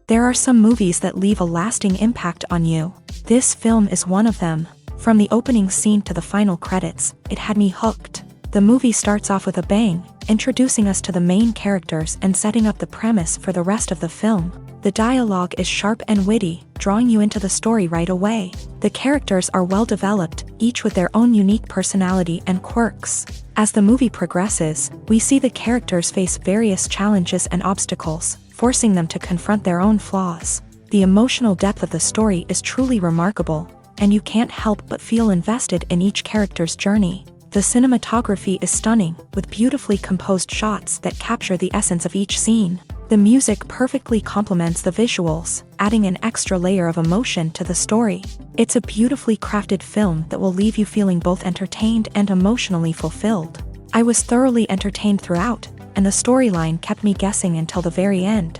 There are some movies that leave a lasting impact on you. This film is one of them. From the opening scene to the final credits, it had me hooked. The movie starts off with a bang, introducing us to the main characters and setting up the premise for the rest of the film. The dialogue is sharp and witty, drawing you into the story right away. The characters are well developed, each with their own unique personality and quirks. As the movie progresses, we see the characters face various challenges and obstacles, forcing them to confront their own flaws. The emotional depth of the story is truly remarkable, and you can't help but feel invested in each character's journey. The cinematography is stunning, with beautifully composed shots that capture the essence of each scene. The music perfectly complements the visuals, adding an extra layer of emotion to the story. It's a beautifully crafted film that will leave you feeling both entertained and emotionally fulfilled. I was thoroughly entertained throughout, and the storyline kept me guessing until the very end.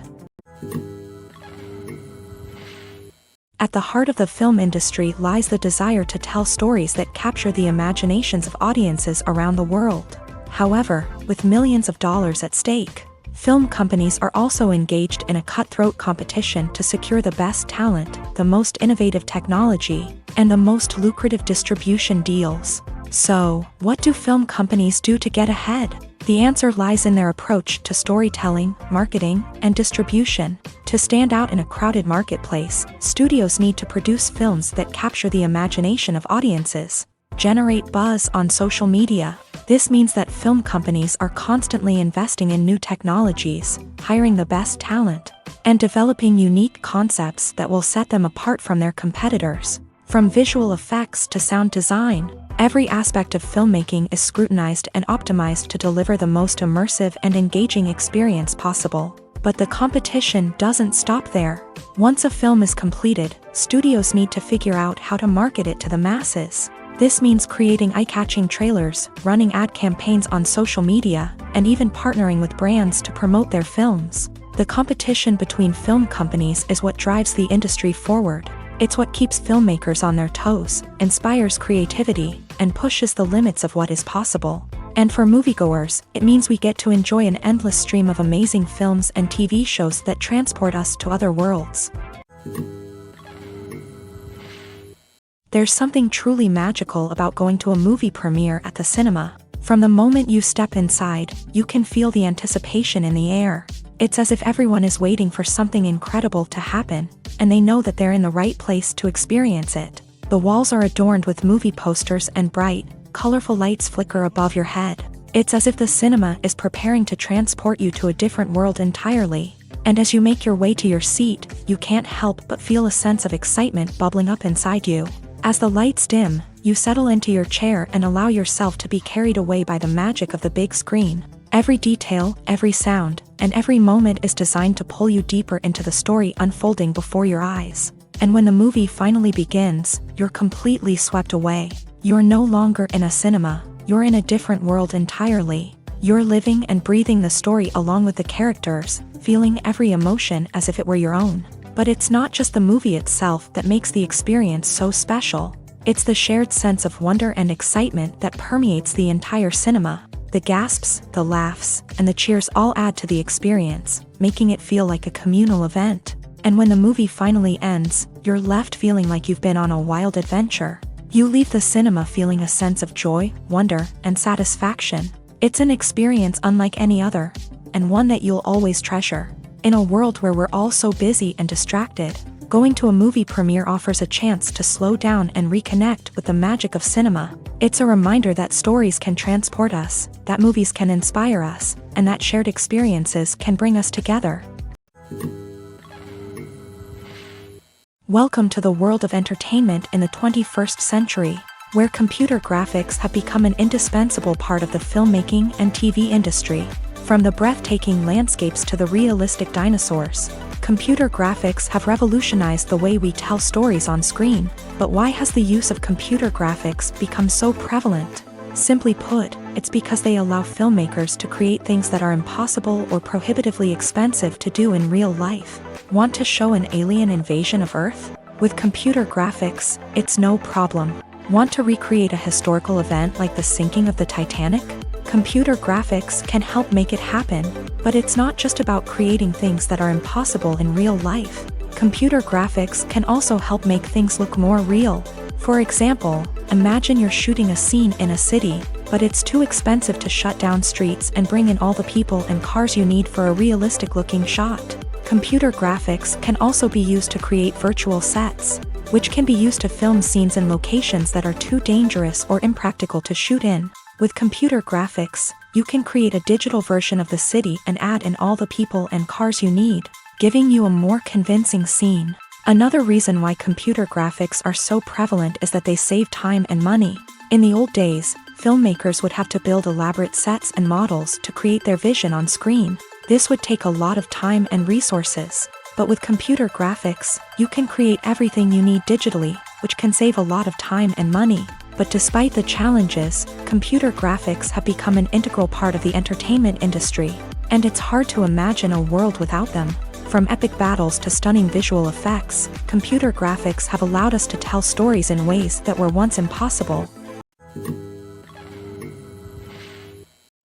At the heart of the film industry lies the desire to tell stories that capture the imaginations of audiences around the world. However, with millions of dollars at stake, film companies are also engaged in a cutthroat competition to secure the best talent, the most innovative technology, and the most lucrative distribution deals. So, what do film companies do to get ahead? The answer lies in their approach to storytelling, marketing, and distribution. To stand out in a crowded marketplace, studios need to produce films that capture the imagination of audiences, generate buzz on social media. This means that film companies are constantly investing in new technologies, hiring the best talent, and developing unique concepts that will set them apart from their competitors. From visual effects to sound design, every aspect of filmmaking is scrutinized and optimized to deliver the most immersive and engaging experience possible. But the competition doesn't stop there. Once a film is completed, studios need to figure out how to market it to the masses. This means creating eye-catching trailers, running ad campaigns on social media, and even partnering with brands to promote their films. The competition between film companies is what drives the industry forward. It's what keeps filmmakers on their toes, inspires creativity, and pushes the limits of what is possible. And for moviegoers, it means we get to enjoy an endless stream of amazing films and TV shows that transport us to other worlds. There's something truly magical about going to a movie premiere at the cinema. From the moment you step inside, you can feel the anticipation in the air. It's as if everyone is waiting for something incredible to happen, and they know that they're in the right place to experience it. The walls are adorned with movie posters and bright, colorful lights flicker above your head. It's as if the cinema is preparing to transport you to a different world entirely. And as you make your way to your seat, you can't help but feel a sense of excitement bubbling up inside you. As the lights dim, you settle into your chair and allow yourself to be carried away by the magic of the big screen. Every detail, every sound, and every moment is designed to pull you deeper into the story unfolding before your eyes. And when the movie finally begins, you're completely swept away. You're no longer in a cinema, you're in a different world entirely. You're living and breathing the story along with the characters, feeling every emotion as if it were your own. But it's not just the movie itself that makes the experience so special. It's the shared sense of wonder and excitement that permeates the entire cinema. The gasps, the laughs, and the cheers all add to the experience, making it feel like a communal event. And when the movie finally ends, you're left feeling like you've been on a wild adventure. You leave the cinema feeling a sense of joy, wonder, and satisfaction. It's an experience unlike any other, and one that you'll always treasure. In a world where we're all so busy and distracted, going to a movie premiere offers a chance to slow down and reconnect with the magic of cinema. It's a reminder that stories can transport us, that movies can inspire us, and that shared experiences can bring us together. Welcome to the world of entertainment in the 21st century, where computer graphics have become an indispensable part of the filmmaking and TV industry. From the breathtaking landscapes to the realistic dinosaurs, computer graphics have revolutionized the way we tell stories on screen. But why has the use of computer graphics become so prevalent? Simply put, it's because they allow filmmakers to create things that are impossible or prohibitively expensive to do in real life. Want to show an alien invasion of Earth? With computer graphics, it's no problem. Want to recreate a historical event like the sinking of the Titanic? Computer graphics can help make it happen. But it's not just about creating things that are impossible in real life. Computer graphics can also help make things look more real. For example, imagine you're shooting a scene in a city, but it's too expensive to shut down streets and bring in all the people and cars you need for a realistic-looking shot. Computer graphics can also be used to create virtual sets, which can be used to film scenes in locations that are too dangerous or impractical to shoot in. With computer graphics, you can create a digital version of the city and add in all the people and cars you need, giving you a more convincing scene. Another reason why computer graphics are so prevalent is that they save time and money. In the old days, filmmakers would have to build elaborate sets and models to create their vision on screen. This would take a lot of time and resources. But with computer graphics, you can create everything you need digitally, which can save a lot of time and money. But despite the challenges, computer graphics have become an integral part of the entertainment industry, and it's hard to imagine a world without them. From epic battles to stunning visual effects, computer graphics have allowed us to tell stories in ways that were once impossible.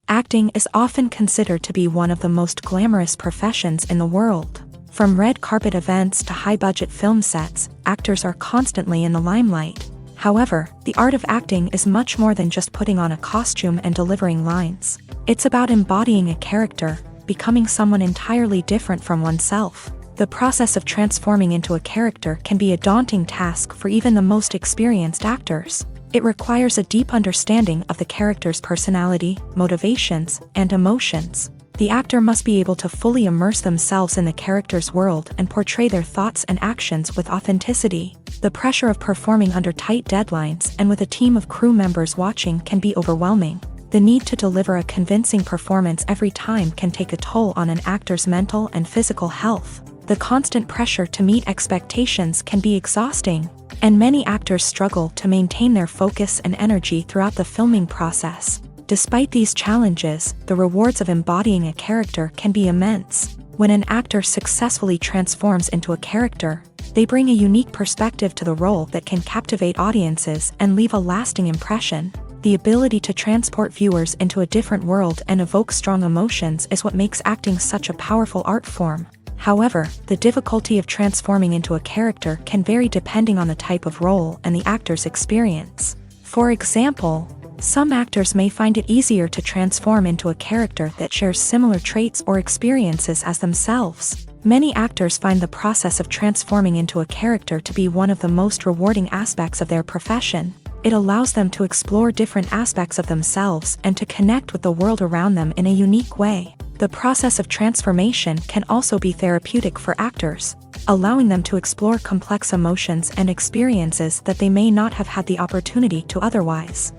Acting is often considered to be one of the most glamorous professions in the world. From red carpet events to high-budget film sets, actors are constantly in the limelight. However, the art of acting is much more than just putting on a costume and delivering lines. It's about embodying a character, becoming someone entirely different from oneself. The process of transforming into a character can be a daunting task for even the most experienced actors. It requires a deep understanding of the character's personality, motivations, and emotions. The actor must be able to fully immerse themselves in the character's world and portray their thoughts and actions with authenticity. The pressure of performing under tight deadlines and with a team of crew members watching can be overwhelming. The need to deliver a convincing performance every time can take a toll on an actor's mental and physical health. The constant pressure to meet expectations can be exhausting, and many actors struggle to maintain their focus and energy throughout the filming process. Despite these challenges, the rewards of embodying a character can be immense. When an actor successfully transforms into a character, they bring a unique perspective to the role that can captivate audiences and leave a lasting impression. The ability to transport viewers into a different world and evoke strong emotions is what makes acting such a powerful art form. However, the difficulty of transforming into a character can vary depending on the type of role and the actor's experience. For example, some actors may find it easier to transform into a character that shares similar traits or experiences as themselves. Many actors find the process of transforming into a character to be one of the most rewarding aspects of their profession. It allows them to explore different aspects of themselves and to connect with the world around them in a unique way. The process of transformation can also be therapeutic for actors, allowing them to explore complex emotions and experiences that they may not have had the opportunity to otherwise.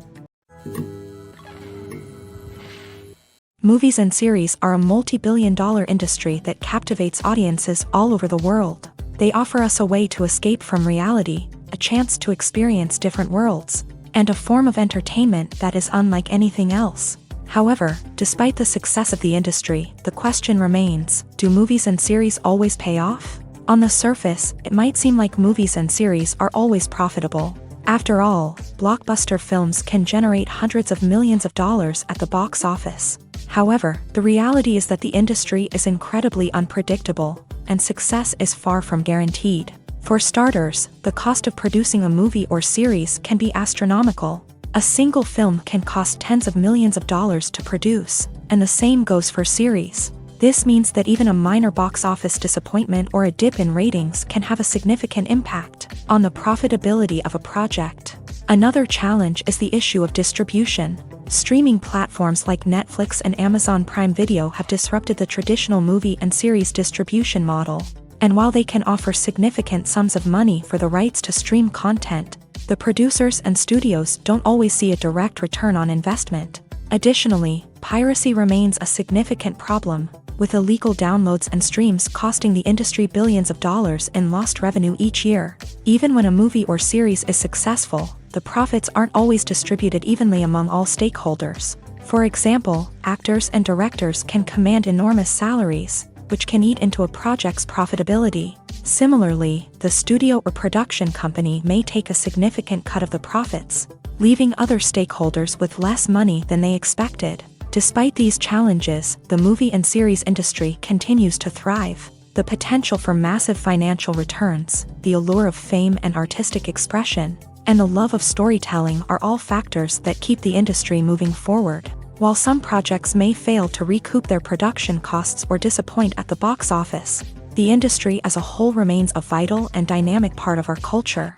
Movies and series are a multi-billion-dollar industry that captivates audiences all over the world. They offer us a way to escape from reality, a chance to experience different worlds, and a form of entertainment that is unlike anything else. However, despite the success of the industry, the question remains, do movies and series always pay off? On the surface, it might seem like movies and series are always profitable. After all, blockbuster films can generate hundreds of millions of dollars at the box office. However, the reality is that the industry is incredibly unpredictable, and success is far from guaranteed. For starters, the cost of producing a movie or series can be astronomical. A single film can cost tens of millions of dollars to produce, and the same goes for series. This means that even a minor box office disappointment or a dip in ratings can have a significant impact on the profitability of a project. Another challenge is the issue of distribution. Streaming platforms like Netflix and Amazon Prime Video have disrupted the traditional movie and series distribution model. And while they can offer significant sums of money for the rights to stream content, the producers and studios don't always see a direct return on investment. Additionally, piracy remains a significant problem, with illegal downloads and streams costing the industry billions of dollars in lost revenue each year. Even when a movie or series is successful, the profits aren't always distributed evenly among all stakeholders. For example, actors and directors can command enormous salaries, which can eat into a project's profitability. Similarly, the studio or production company may take a significant cut of the profits, leaving other stakeholders with less money than they expected. Despite these challenges, the movie and series industry continues to thrive. The potential for massive financial returns, the allure of fame and artistic expression, and the love of storytelling are all factors that keep the industry moving forward. While some projects may fail to recoup their production costs or disappoint at the box office, the industry as a whole remains a vital and dynamic part of our culture.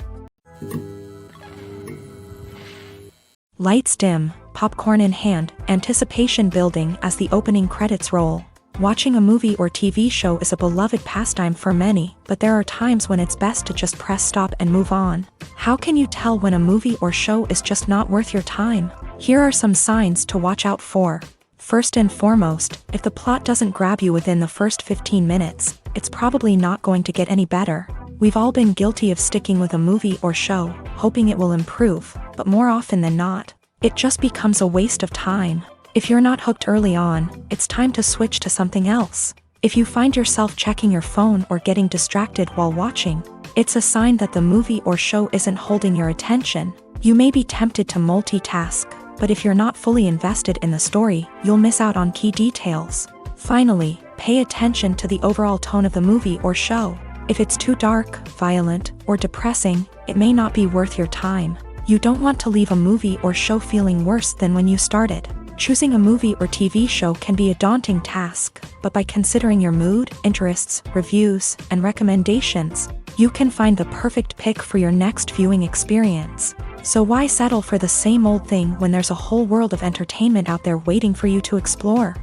Lights dim, popcorn in hand, anticipation building as the opening credits roll. Watching a movie or TV show is a beloved pastime for many, but there are times when it's best to just press stop and move on. How can you tell when a movie or show is just not worth your time? Here are some signs to watch out for. First and foremost, if the plot doesn't grab you within the first 15 minutes, it's probably not going to get any better. We've all been guilty of sticking with a movie or show, hoping it will improve, but more often than not, it just becomes a waste of time. If you're not hooked early on, it's time to switch to something else. If you find yourself checking your phone or getting distracted while watching, it's a sign that the movie or show isn't holding your attention. You may be tempted to multitask, but if you're not fully invested in the story, you'll miss out on key details. Finally, pay attention to the overall tone of the movie or show. If it's too dark, violent, or depressing, it may not be worth your time. You don't want to leave a movie or show feeling worse than when you started. Choosing a movie or TV show can be a daunting task, but by considering your mood, interests, reviews, and recommendations, you can find the perfect pick for your next viewing experience. So why settle for the same old thing when there's a whole world of entertainment out there waiting for you to explore?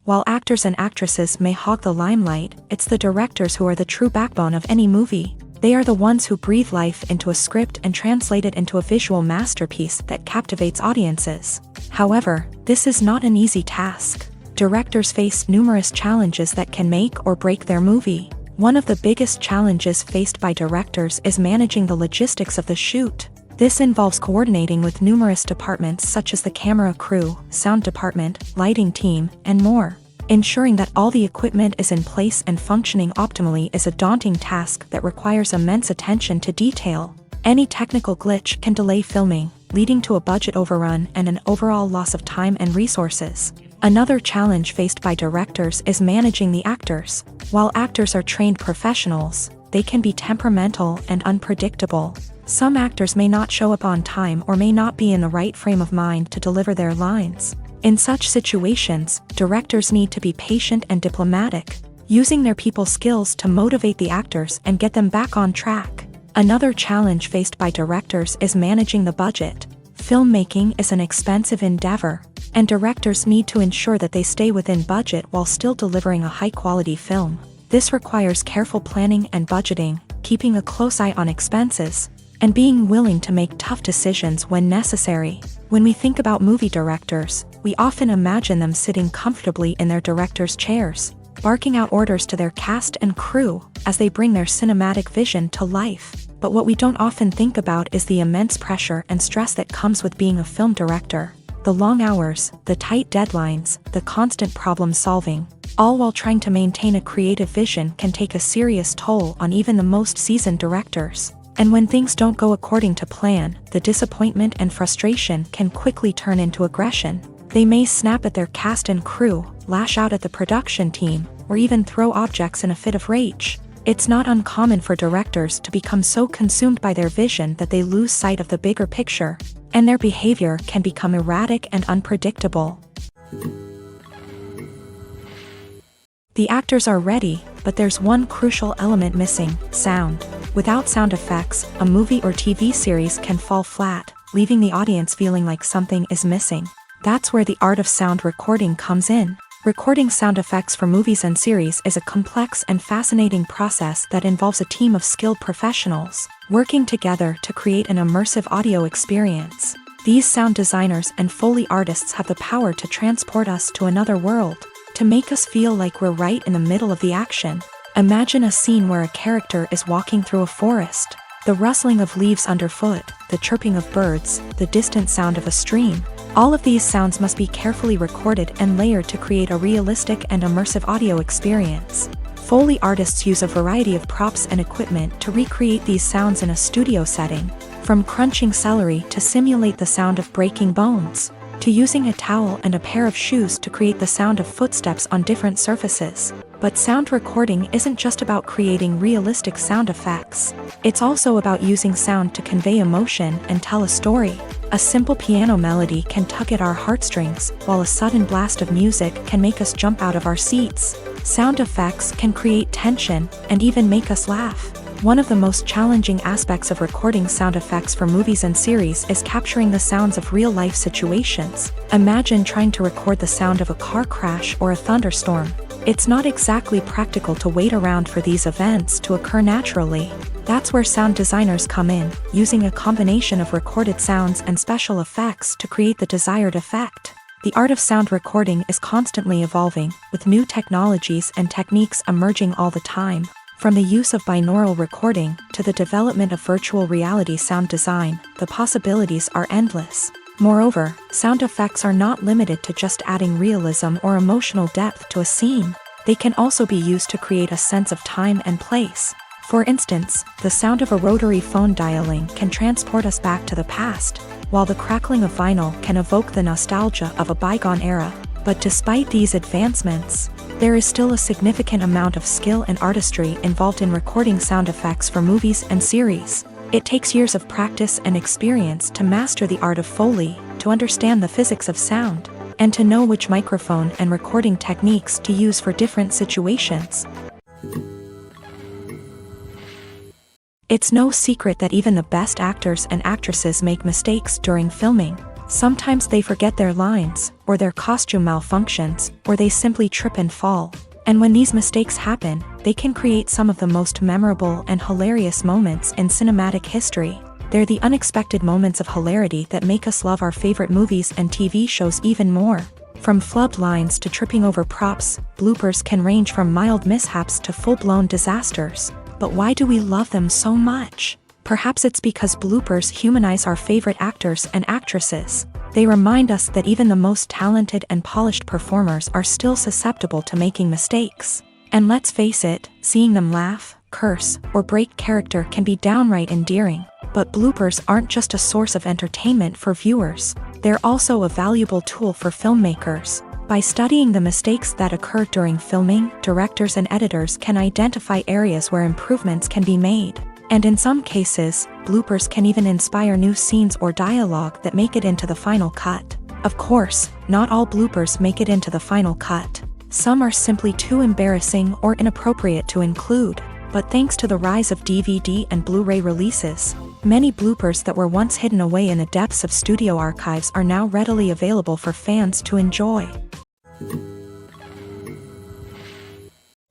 While actors and actresses may hog the limelight, it's the directors who are the true backbone of any movie. They are the ones who breathe life into a script and translate it into a visual masterpiece that captivates audiences. However, this is not an easy task. Directors face numerous challenges that can make or break their movie. One of the biggest challenges faced by directors is managing the logistics of the shoot. This involves coordinating with numerous departments such as the camera crew, sound department, lighting team, and more. Ensuring that all the equipment is in place and functioning optimally is a daunting task that requires immense attention to detail. Any technical glitch can delay filming, leading to a budget overrun and an overall loss of time and resources. Another challenge faced by directors is managing the actors. While actors are trained professionals, they can be temperamental and unpredictable. Some actors may not show up on time or may not be in the right frame of mind to deliver their lines. In such situations, directors need to be patient and diplomatic, using their people skills to motivate the actors and get them back on track. Another challenge faced by directors is managing the budget. Filmmaking is an expensive endeavor, and directors need to ensure that they stay within budget while still delivering a high-quality film. This requires careful planning and budgeting, keeping a close eye on expenses, and being willing to make tough decisions when necessary. When we think about movie directors, we often imagine them sitting comfortably in their director's chairs, barking out orders to their cast and crew as they bring their cinematic vision to life. But what we don't often think about is the immense pressure and stress that comes with being a film director. The long hours, the tight deadlines, the constant problem solving, all while trying to maintain a creative vision can take a serious toll on even the most seasoned directors. And when things don't go according to plan, the disappointment and frustration can quickly turn into aggression. They may snap at their cast and crew, lash out at the production team, or even throw objects in a fit of rage. It's not uncommon for directors to become so consumed by their vision that they lose sight of the bigger picture, and their behavior can become erratic and unpredictable. The actors are ready, but there's one crucial element missing: sound. Without sound effects, a movie or TV series can fall flat, leaving the audience feeling like something is missing. That's where the art of sound recording comes in. Recording sound effects for movies and series is a complex and fascinating process that involves a team of skilled professionals working together to create an immersive audio experience. These sound designers and Foley artists have the power to transport us to another world, to make us feel like we're right in the middle of the action. Imagine a scene where a character is walking through a forest. The rustling of leaves underfoot, the chirping of birds, the distant sound of a stream. All of these sounds must be carefully recorded and layered to create a realistic and immersive audio experience. Foley artists use a variety of props and equipment to recreate these sounds in a studio setting, from crunching celery to simulate the sound of breaking bones, to using a towel and a pair of shoes to create the sound of footsteps on different surfaces. But sound recording isn't just about creating realistic sound effects. It's also about using sound to convey emotion and tell a story. A simple piano melody can tug at our heartstrings, while a sudden blast of music can make us jump out of our seats. Sound effects can create tension and even make us laugh. One of the most challenging aspects of recording sound effects for movies and series is capturing the sounds of real-life situations. Imagine trying to record the sound of a car crash or a thunderstorm. It's not exactly practical to wait around for these events to occur naturally. That's where sound designers come in, using a combination of recorded sounds and special effects to create the desired effect. The art of sound recording is constantly evolving, with new technologies and techniques emerging all the time. From the use of binaural recording to the development of virtual reality sound design, the possibilities are endless. Moreover, sound effects are not limited to just adding realism or emotional depth to a scene. They can also be used to create a sense of time and place. For instance, the sound of a rotary phone dialing can transport us back to the past, while the crackling of vinyl can evoke the nostalgia of a bygone era. But despite these advancements, there is still a significant amount of skill and artistry involved in recording sound effects for movies and series. It takes years of practice and experience to master the art of Foley, to understand the physics of sound, and to know which microphone and recording techniques to use for different situations. It's no secret that even the best actors and actresses make mistakes during filming. Sometimes they forget their lines, or their costume malfunctions, or they simply trip and fall. And when these mistakes happen, they can create some of the most memorable and hilarious moments in cinematic history. They're the unexpected moments of hilarity that make us love our favorite movies and TV shows even more. From flubbed lines to tripping over props, bloopers can range from mild mishaps to full-blown disasters. But why do we love them so much? Perhaps it's because bloopers humanize our favorite actors and actresses. They remind us that even the most talented and polished performers are still susceptible to making mistakes. And let's face it, seeing them laugh, curse, or break character can be downright endearing. But bloopers aren't just a source of entertainment for viewers. They're also a valuable tool for filmmakers. By studying the mistakes that occur during filming, directors and editors can identify areas where improvements can be made. And in some cases, bloopers can even inspire new scenes or dialogue that make it into the final cut. Of course, not all bloopers make it into the final cut. Some are simply too embarrassing or inappropriate to include. But thanks to the rise of DVD and Blu-ray releases, many bloopers that were once hidden away in the depths of studio archives are now readily available for fans to enjoy.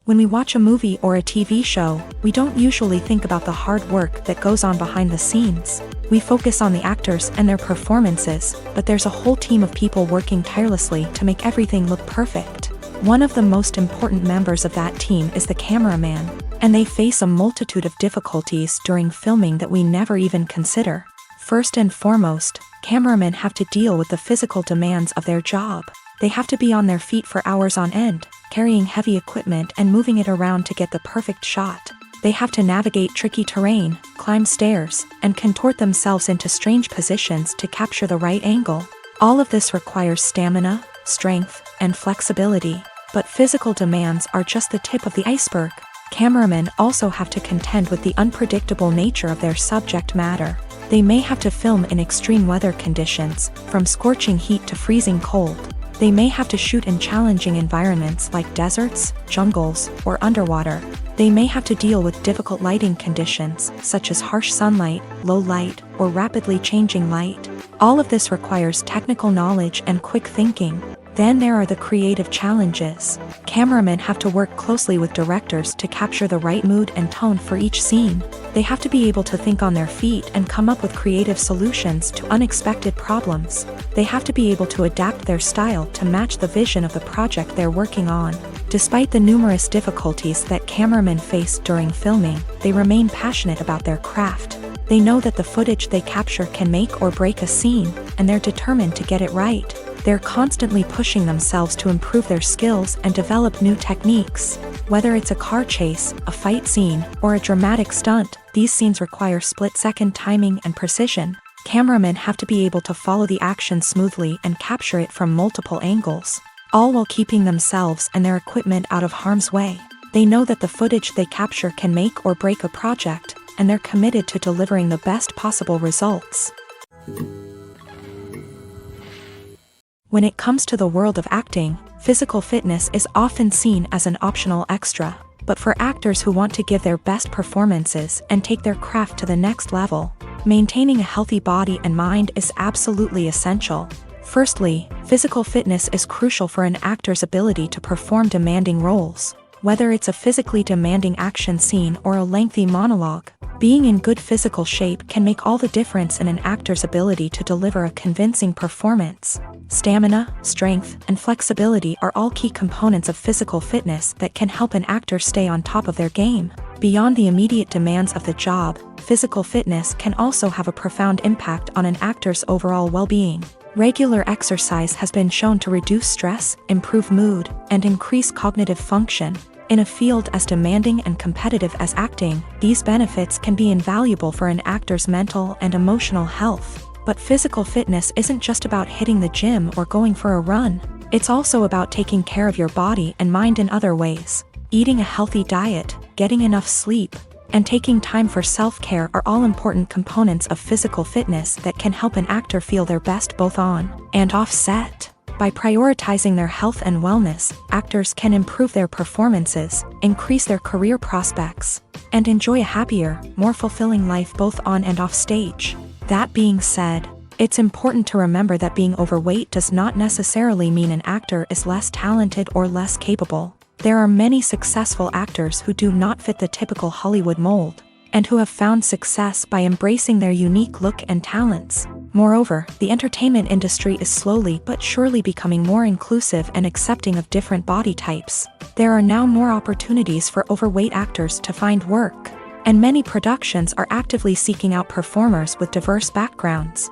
When we watch a movie or a TV show, we don't usually think about the hard work that goes on behind the scenes. We focus on the actors and their performances, but there's a whole team of people working tirelessly to make everything look perfect. One of the most important members of that team is the cameraman, and they face a multitude of difficulties during filming that we never even consider. First and foremost, cameramen have to deal with the physical demands of their job. They have to be on their feet for hours on end, carrying heavy equipment and moving it around to get the perfect shot. They have to navigate tricky terrain, climb stairs, and contort themselves into strange positions to capture the right angle. All of this requires stamina, strength, and flexibility. But physical demands are just the tip of the iceberg. Cameramen also have to contend with the unpredictable nature of their subject matter. They may have to film in extreme weather conditions, from scorching heat to freezing cold. They may have to shoot in challenging environments like deserts, jungles, or underwater. They may have to deal with difficult lighting conditions, such as harsh sunlight, low light, or rapidly changing light. All of this requires technical knowledge and quick thinking. Then there are the creative challenges. Cameramen have to work closely with directors to capture the right mood and tone for each scene. They have to be able to think on their feet and come up with creative solutions to unexpected problems. They have to be able to adapt their style to match the vision of the project they're working on. Despite the numerous difficulties that cameramen face during filming, they remain passionate about their craft. They know that the footage they capture can make or break a scene, and they're determined to get it right. They're constantly pushing themselves to improve their skills and develop new techniques. Whether it's a car chase, a fight scene, or a dramatic stunt, these scenes require split-second timing and precision. Cameramen have to be able to follow the action smoothly and capture it from multiple angles, all while keeping themselves and their equipment out of harm's way. They know that the footage they capture can make or break a project, and they're committed to delivering the best possible results. When it comes to the world of acting, physical fitness is often seen as an optional extra, but for actors who want to give their best performances and take their craft to the next level, maintaining a healthy body and mind is absolutely essential. Firstly, physical fitness is crucial for an actor's ability to perform demanding roles. Whether it's a physically demanding action scene or a lengthy monologue, being in good physical shape can make all the difference in an actor's ability to deliver a convincing performance. Stamina, strength, and flexibility are all key components of physical fitness that can help an actor stay on top of their game. Beyond the immediate demands of the job, physical fitness can also have a profound impact on an actor's overall well-being. Regular exercise has been shown to reduce stress, improve mood, and increase cognitive function. In a field as demanding and competitive as acting, these benefits can be invaluable for an actor's mental and emotional health. But physical fitness isn't just about hitting the gym or going for a run. It's also about taking care of your body and mind in other ways. Eating a healthy diet, getting enough sleep, and taking time for self-care are all important components of physical fitness that can help an actor feel their best both on and off set. By prioritizing their health and wellness, actors can improve their performances, increase their career prospects, and enjoy a happier, more fulfilling life both on and off stage. That being said, it's important to remember that being overweight does not necessarily mean an actor is less talented or less capable. There are many successful actors who do not fit the typical Hollywood mold, and who have found success by embracing their unique look and talents. Moreover, the entertainment industry is slowly but surely becoming more inclusive and accepting of different body types. There are now more opportunities for overweight actors to find work, and many productions are actively seeking out performers with diverse backgrounds.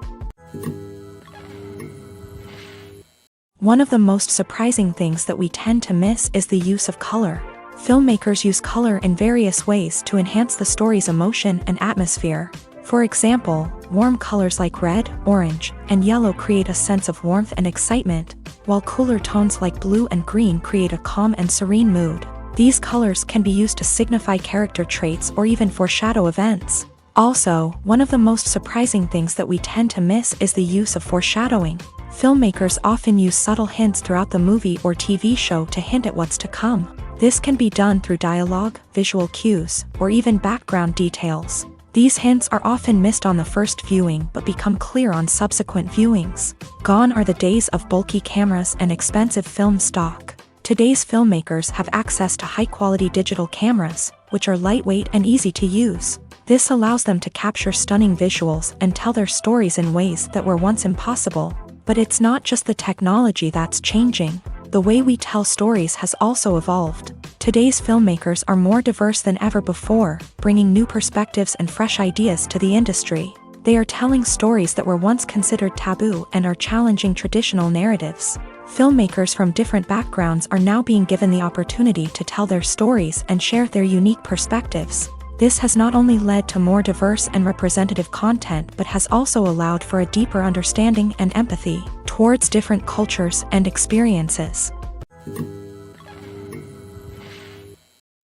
One of the most surprising things that we tend to miss is the use of color. Filmmakers use color in various ways to enhance the story's emotion and atmosphere. For example, warm colors like red, orange, and yellow create a sense of warmth and excitement, while cooler tones like blue and green create a calm and serene mood. These colors can be used to signify character traits or even foreshadow events. Also, one of the most surprising things that we tend to miss is the use of foreshadowing. Filmmakers often use subtle hints throughout the movie or TV show to hint at what's to come. This can be done through dialogue, visual cues, or even background details. These hints are often missed on the first viewing but become clear on subsequent viewings. Gone are the days of bulky cameras and expensive film stock. Today's filmmakers have access to high-quality digital cameras, which are lightweight and easy to use. This allows them to capture stunning visuals and tell their stories in ways that were once impossible. But it's not just the technology that's changing. The way we tell stories has also evolved. Today's filmmakers are more diverse than ever before, bringing new perspectives and fresh ideas to the industry. They are telling stories that were once considered taboo and are challenging traditional narratives. Filmmakers from different backgrounds are now being given the opportunity to tell their stories and share their unique perspectives. This has not only led to more diverse and representative content but has also allowed for a deeper understanding and empathy towards different cultures and experiences.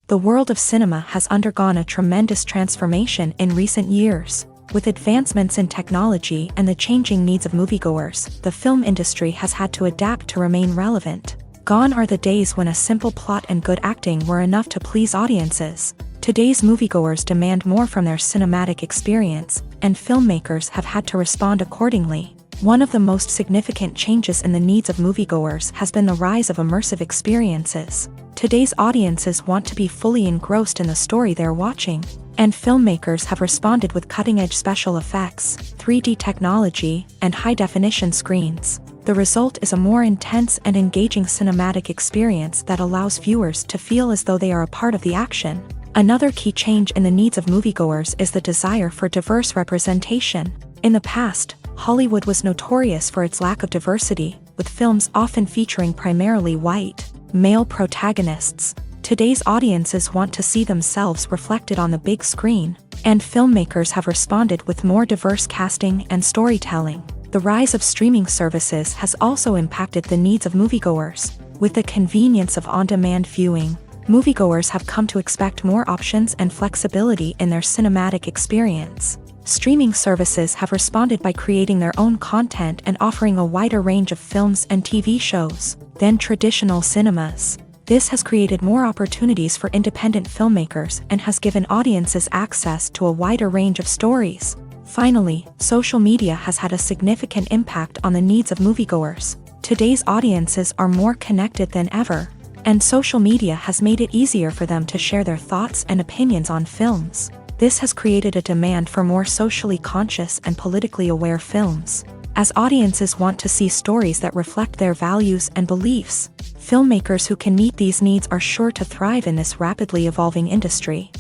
The world of cinema has undergone a tremendous transformation in recent years. With advancements in technology and the changing needs of moviegoers, the film industry has had to adapt to remain relevant. Gone are the days when a simple plot and good acting were enough to please audiences. Today's moviegoers demand more from their cinematic experience, and filmmakers have had to respond accordingly. One of the most significant changes in the needs of moviegoers has been the rise of immersive experiences. Today's audiences want to be fully engrossed in the story they're watching, and filmmakers have responded with cutting-edge special effects, 3D technology, and high-definition screens. The result is a more intense and engaging cinematic experience that allows viewers to feel as though they are a part of the action. Another key change in the needs of moviegoers is the desire for diverse representation. In the past, Hollywood was notorious for its lack of diversity, with films often featuring primarily white, male protagonists. Today's audiences want to see themselves reflected on the big screen, and filmmakers have responded with more diverse casting and storytelling. The rise of streaming services has also impacted the needs of moviegoers. With the convenience of on-demand viewing, moviegoers have come to expect more options and flexibility in their cinematic experience. Streaming services have responded by creating their own content and offering a wider range of films and TV shows than traditional cinemas. This has created more opportunities for independent filmmakers and has given audiences access to a wider range of stories. Finally, social media has had a significant impact on the needs of moviegoers. Today's audiences are more connected than ever, and social media has made it easier for them to share their thoughts and opinions on films. This has created a demand for more socially conscious and politically aware films. As audiences want to see stories that reflect their values and beliefs, filmmakers who can meet these needs are sure to thrive in this rapidly evolving industry.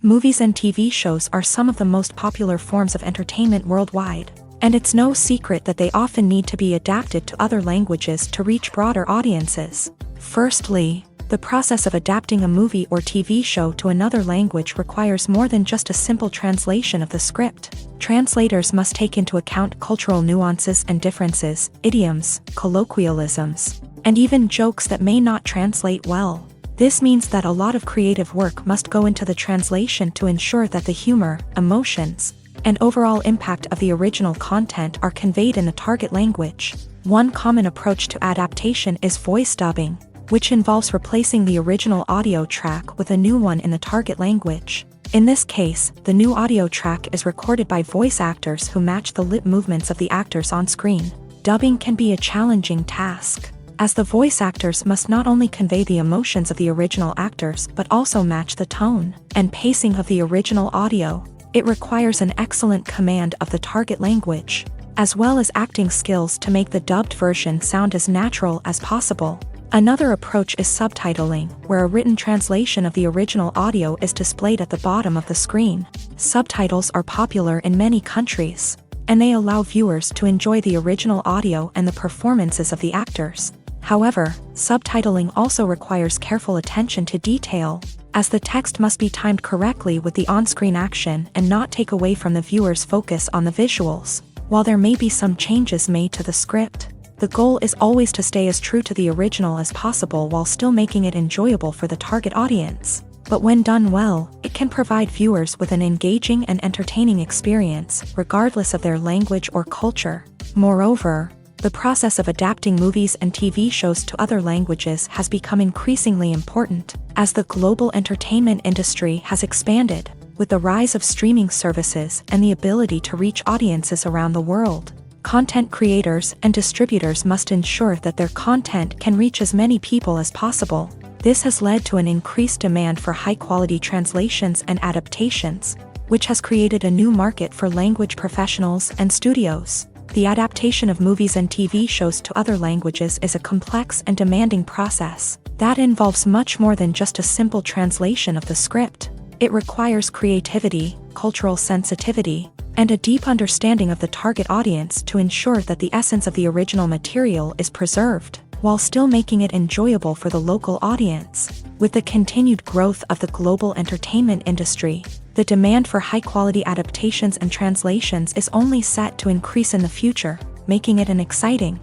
Movies and TV shows are some of the most popular forms of entertainment worldwide, and it's no secret that they often need to be adapted to other languages to reach broader audiences. Firstly, the process of adapting a movie or TV show to another language requires more than just a simple translation of the script. Translators must take into account cultural nuances and differences, idioms, colloquialisms, and even jokes that may not translate well. This means that a lot of creative work must go into the translation to ensure that the humor, emotions, and overall impact of the original content are conveyed in the target language. One common approach to adaptation is voice dubbing, which involves replacing the original audio track with a new one in the target language. In this case, the new audio track is recorded by voice actors who match the lip movements of the actors on screen. Dubbing can be a challenging task, as the voice actors must not only convey the emotions of the original actors but also match the tone and pacing of the original audio. It requires an excellent command of the target language, as well as acting skills to make the dubbed version sound as natural as possible. Another approach is subtitling, where a written translation of the original audio is displayed at the bottom of the screen. Subtitles are popular in many countries, and they allow viewers to enjoy the original audio and the performances of the actors. However, subtitling also requires careful attention to detail, as the text must be timed correctly with the on-screen action and not take away from the viewer's focus on the visuals. While there may be some changes made to the script, the goal is always to stay as true to the original as possible while still making it enjoyable for the target audience. But when done well, it can provide viewers with an engaging and entertaining experience, regardless of their language or culture. Moreover, the process of adapting movies and TV shows to other languages has become increasingly important, as the global entertainment industry has expanded, with the rise of streaming services and the ability to reach audiences around the world. Content creators and distributors must ensure that their content can reach as many people as possible. This has led to an increased demand for high-quality translations and adaptations, which has created a new market for language professionals and studios. The adaptation of movies and TV shows to other languages is a complex and demanding process that involves much more than just a simple translation of the script. It requires creativity, cultural sensitivity, and a deep understanding of the target audience to ensure that the essence of the original material is preserved, while still making it enjoyable for the local audience. With the continued growth of the global entertainment industry, the demand for high-quality adaptations and translations is only set to increase in the future, making it an exciting.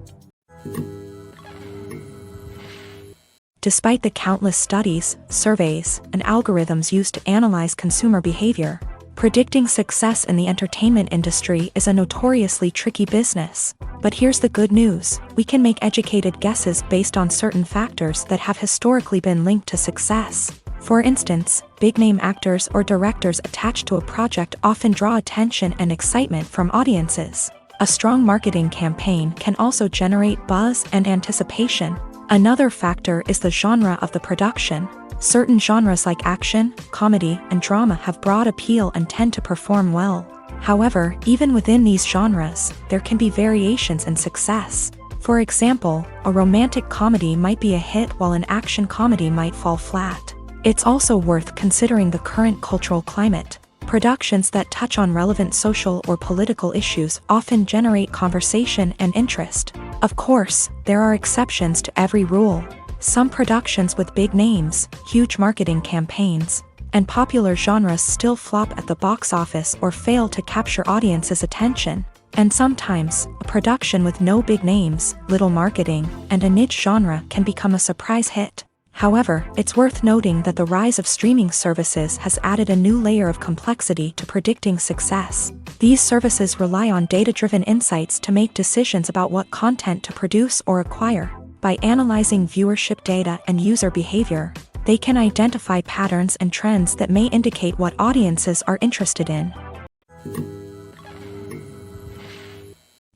Despite the countless studies, surveys, and algorithms used to analyze consumer behavior, predicting success in the entertainment industry is a notoriously tricky business. But here's the good news: we can make educated guesses based on certain factors that have historically been linked to success. For instance, big-name actors or directors attached to a project often draw attention and excitement from audiences. A strong marketing campaign can also generate buzz and anticipation. Another factor is the genre of the production. Certain genres like action, comedy, and drama have broad appeal and tend to perform well. However, even within these genres, there can be variations in success. For example, a romantic comedy might be a hit while an action comedy might fall flat. It's also worth considering the current cultural climate. Productions that touch on relevant social or political issues often generate conversation and interest, Of course, there are exceptions to every rule. Some productions with big names, huge marketing campaigns, and popular genres still flop at the box office or fail to capture audiences' attention. And sometimes, a production with no big names, little marketing, and a niche genre can become a surprise hit. However, it's worth noting that the rise of streaming services has added a new layer of complexity to predicting success. These services rely on data-driven insights to make decisions about what content to produce or acquire. By analyzing viewership data and user behavior, they can identify patterns and trends that may indicate what audiences are interested in.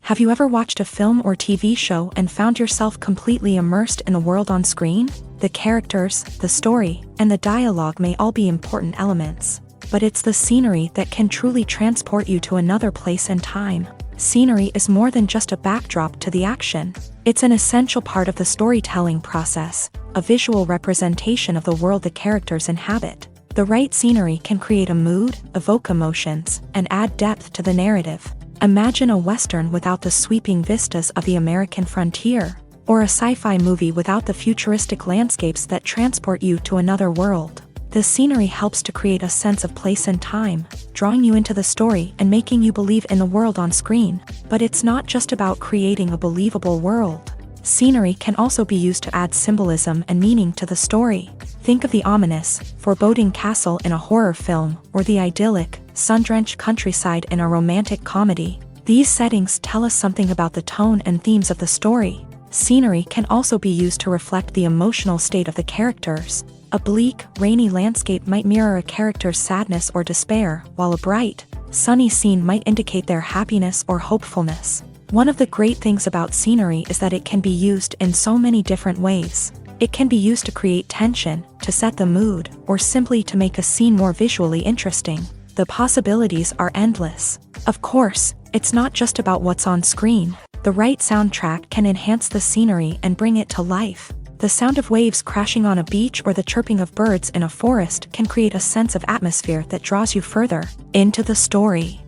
Have you ever watched a film or TV show and found yourself completely immersed in the world on screen? The characters, the story, and the dialogue may all be important elements, but it's the scenery that can truly transport you to another place and time. Scenery is more than just a backdrop to the action. It's an essential part of the storytelling process, a visual representation of the world the characters inhabit. The right scenery can create a mood, evoke emotions, and add depth to the narrative. Imagine a Western without the sweeping vistas of the American frontier, or a sci-fi movie without the futuristic landscapes that transport you to another world. The scenery helps to create a sense of place and time, drawing you into the story and making you believe in the world on screen. But it's not just about creating a believable world. Scenery can also be used to add symbolism and meaning to the story. Think of the ominous, foreboding castle in a horror film, or the idyllic, sun-drenched countryside in a romantic comedy. These settings tell us something about the tone and themes of the story. Scenery can also be used to reflect the emotional state of the characters. A bleak, rainy landscape might mirror a character's sadness or despair, while a bright, sunny scene might indicate their happiness or hopefulness. One of the great things about scenery is that it can be used in so many different ways. It can be used to create tension, to set the mood, or simply to make a scene more visually interesting. The possibilities are endless. Of course, it's not just about what's on screen. The right soundtrack can enhance the scenery and bring it to life. The sound of waves crashing on a beach or the chirping of birds in a forest can create a sense of atmosphere that draws you further into the story.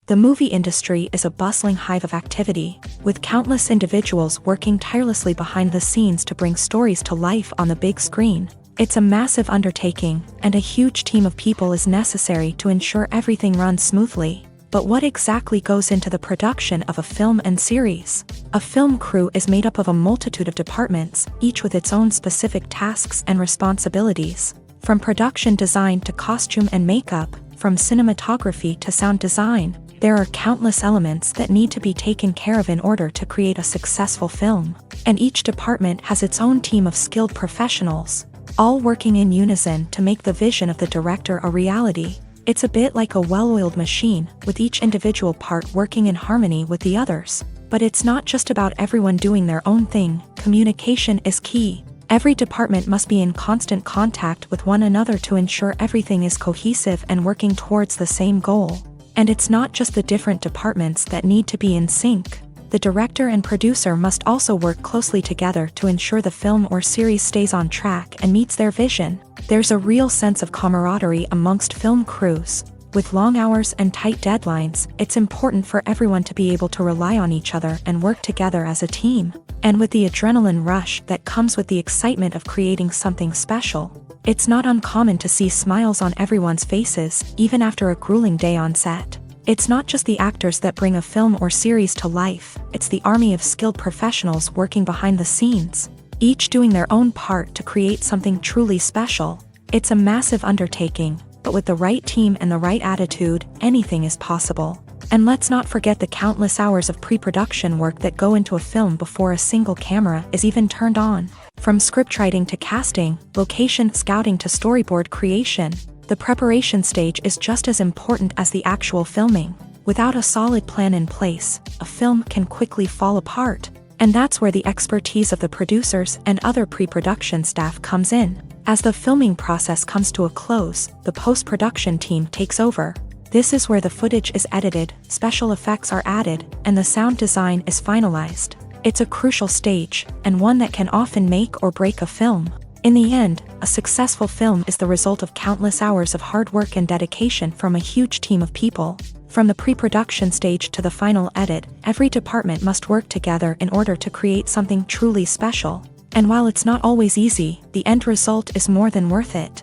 The movie industry is a bustling hive of activity, with countless individuals working tirelessly behind the scenes to bring stories to life on the big screen. It's a massive undertaking, and a huge team of people is necessary to ensure everything runs smoothly. But what exactly goes into the production of a film and series? A film crew is made up of a multitude of departments, each with its own specific tasks and responsibilities. From production design to costume and makeup, from cinematography to sound design, there are countless elements that need to be taken care of in order to create a successful film. And each department has its own team of skilled professionals, all working in unison to make the vision of the director a reality. It's a bit like a well-oiled machine, with each individual part working in harmony with the others. But it's not just about everyone doing their own thing. Communication is key. Every department must be in constant contact with one another to ensure everything is cohesive and working towards the same goal. And it's not just the different departments that need to be in sync. The director and producer must also work closely together to ensure the film or series stays on track and meets their vision. There's a real sense of camaraderie amongst film crews. With long hours and tight deadlines, it's important for everyone to be able to rely on each other and work together as a team. And with the adrenaline rush that comes with the excitement of creating something special, it's not uncommon to see smiles on everyone's faces, even after a grueling day on set. It's not just the actors that bring a film or series to life, it's the army of skilled professionals working behind the scenes, each doing their own part to create something truly special. It's a massive undertaking, but with the right team and the right attitude, anything is possible. And let's not forget the countless hours of pre-production work that go into a film before a single camera is even turned on. From scriptwriting to casting, location scouting to storyboard creation, the preparation stage is just as important as the actual filming. Without a solid plan in place, a film can quickly fall apart. And that's where the expertise of the producers and other pre-production staff comes in. As the filming process comes to a close, the post-production team takes over. This is where the footage is edited, special effects are added, and the sound design is finalized. It's a crucial stage, and one that can often make or break a film. In the end, a successful film is the result of countless hours of hard work and dedication from a huge team of people. From the pre-production stage to the final edit, every department must work together in order to create something truly special. And while it's not always easy, the end result is more than worth it.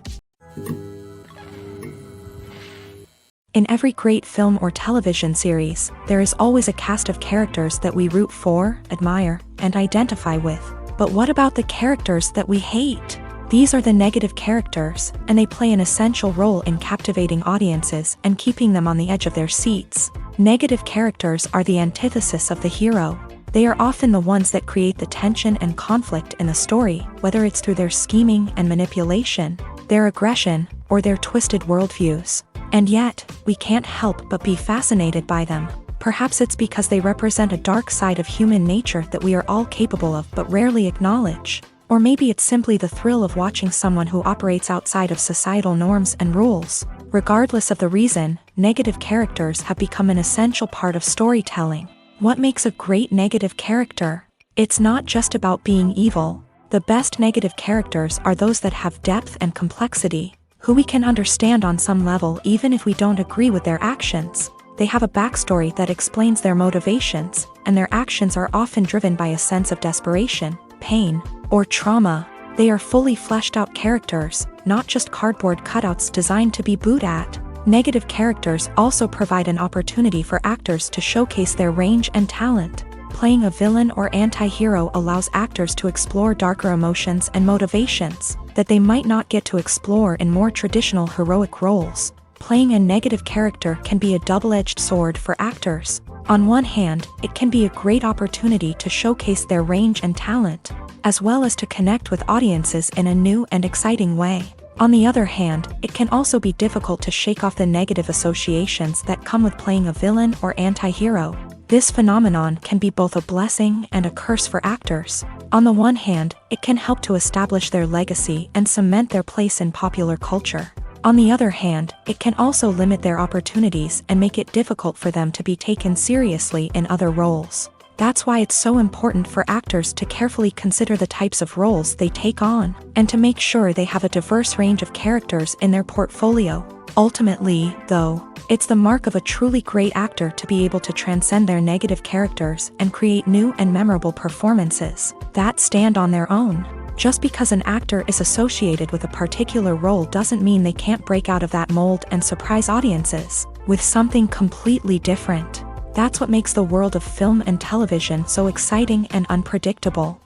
In every great film or television series, there is always a cast of characters that we root for, admire, and identify with. But what about the characters that we hate? These are the negative characters, and they play an essential role in captivating audiences and keeping them on the edge of their seats. Negative characters are the antithesis of the hero. They are often the ones that create the tension and conflict in the story, whether it's through their scheming and manipulation, their aggression, or their twisted worldviews. And yet, we can't help but be fascinated by them. Perhaps it's because they represent a dark side of human nature that we are all capable of but rarely acknowledge. Or maybe it's simply the thrill of watching someone who operates outside of societal norms and rules. Regardless of the reason, negative characters have become an essential part of storytelling. What makes a great negative character? It's not just about being evil. The best negative characters are those that have depth and complexity, who we can understand on some level even if we don't agree with their actions. They have a backstory that explains their motivations, and their actions are often driven by a sense of desperation, pain, or trauma. They are fully fleshed out characters, not just cardboard cutouts designed to be booed at. Negative characters also provide an opportunity for actors to showcase their range and talent. Playing a villain or anti-hero allows actors to explore darker emotions and motivations that they might not get to explore in more traditional heroic roles. Playing a negative character can be a double-edged sword for actors. On one hand, it can be a great opportunity to showcase their range and talent, as well as to connect with audiences in a new and exciting way. On the other hand, it can also be difficult to shake off the negative associations that come with playing a villain or anti-hero. This phenomenon can be both a blessing and a curse for actors. On the one hand, it can help to establish their legacy and cement their place in popular culture. On the other hand, it can also limit their opportunities and make it difficult for them to be taken seriously in other roles. That's why it's so important for actors to carefully consider the types of roles they take on, and to make sure they have a diverse range of characters in their portfolio. Ultimately, though, it's the mark of a truly great actor to be able to transcend their negative characters and create new and memorable performances that stand on their own. Just because an actor is associated with a particular role doesn't mean they can't break out of that mold and surprise audiences with something completely different. That's what makes the world of film and television so exciting and unpredictable.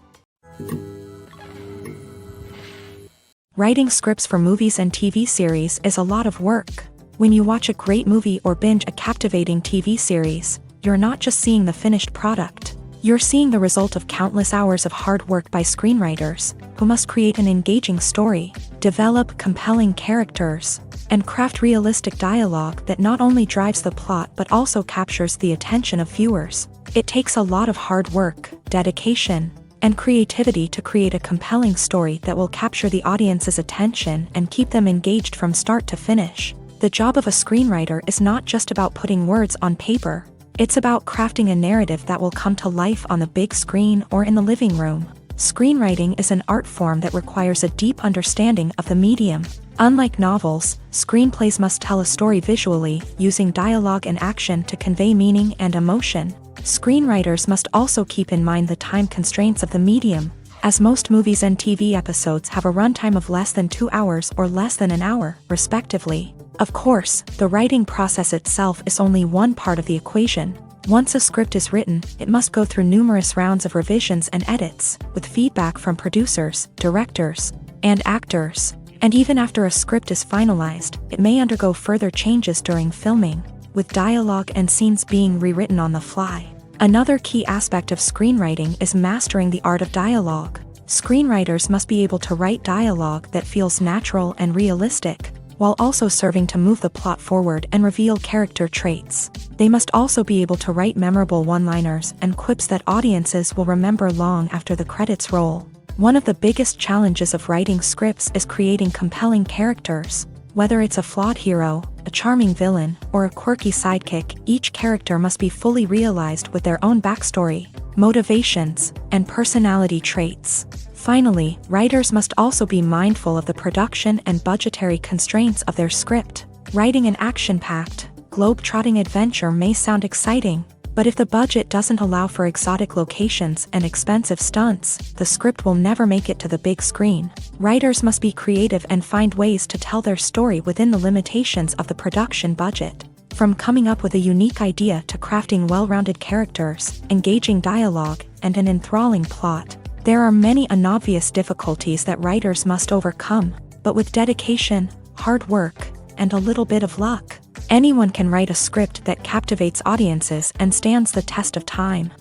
Writing scripts for movies and TV series is a lot of work. When you watch a great movie or binge a captivating TV series, you're not just seeing the finished product. You're seeing the result of countless hours of hard work by screenwriters, who must create an engaging story, develop compelling characters, and craft realistic dialogue that not only drives the plot but also captures the attention of viewers. It takes a lot of hard work, dedication, and creativity to create a compelling story that will capture the audience's attention and keep them engaged from start to finish. The job of a screenwriter is not just about putting words on paper. It's about crafting a narrative that will come to life on the big screen or in the living room. Screenwriting is an art form that requires a deep understanding of the medium. Unlike novels, screenplays must tell a story visually, using dialogue and action to convey meaning and emotion. Screenwriters must also keep in mind the time constraints of the medium, as most movies and TV episodes have a runtime of less than 2 hours or less than an hour, respectively. Of course, the writing process itself is only one part of the equation. Once a script is written, it must go through numerous rounds of revisions and edits, with feedback from producers, directors, and actors. And even after a script is finalized, it may undergo further changes during filming, with dialogue and scenes being rewritten on the fly. Another key aspect of screenwriting is mastering the art of dialogue. Screenwriters must be able to write dialogue that feels natural and realistic, while also serving to move the plot forward and reveal character traits. They must also be able to write memorable one-liners and quips that audiences will remember long after the credits roll. One of the biggest challenges of writing scripts is creating compelling characters. Whether it's a flawed hero, a charming villain, or a quirky sidekick, each character must be fully realized with their own backstory, motivations, and personality traits. Finally, writers must also be mindful of the production and budgetary constraints of their script. Writing an action-packed, globe-trotting adventure may sound exciting, but if the budget doesn't allow for exotic locations and expensive stunts, the script will never make it to the big screen. Writers must be creative and find ways to tell their story within the limitations of the production budget. From coming up with a unique idea to crafting well-rounded characters, engaging dialogue, and an enthralling plot, there are many unobvious difficulties that writers must overcome, but with dedication, hard work, and a little bit of luck, anyone can write a script that captivates audiences and stands the test of time.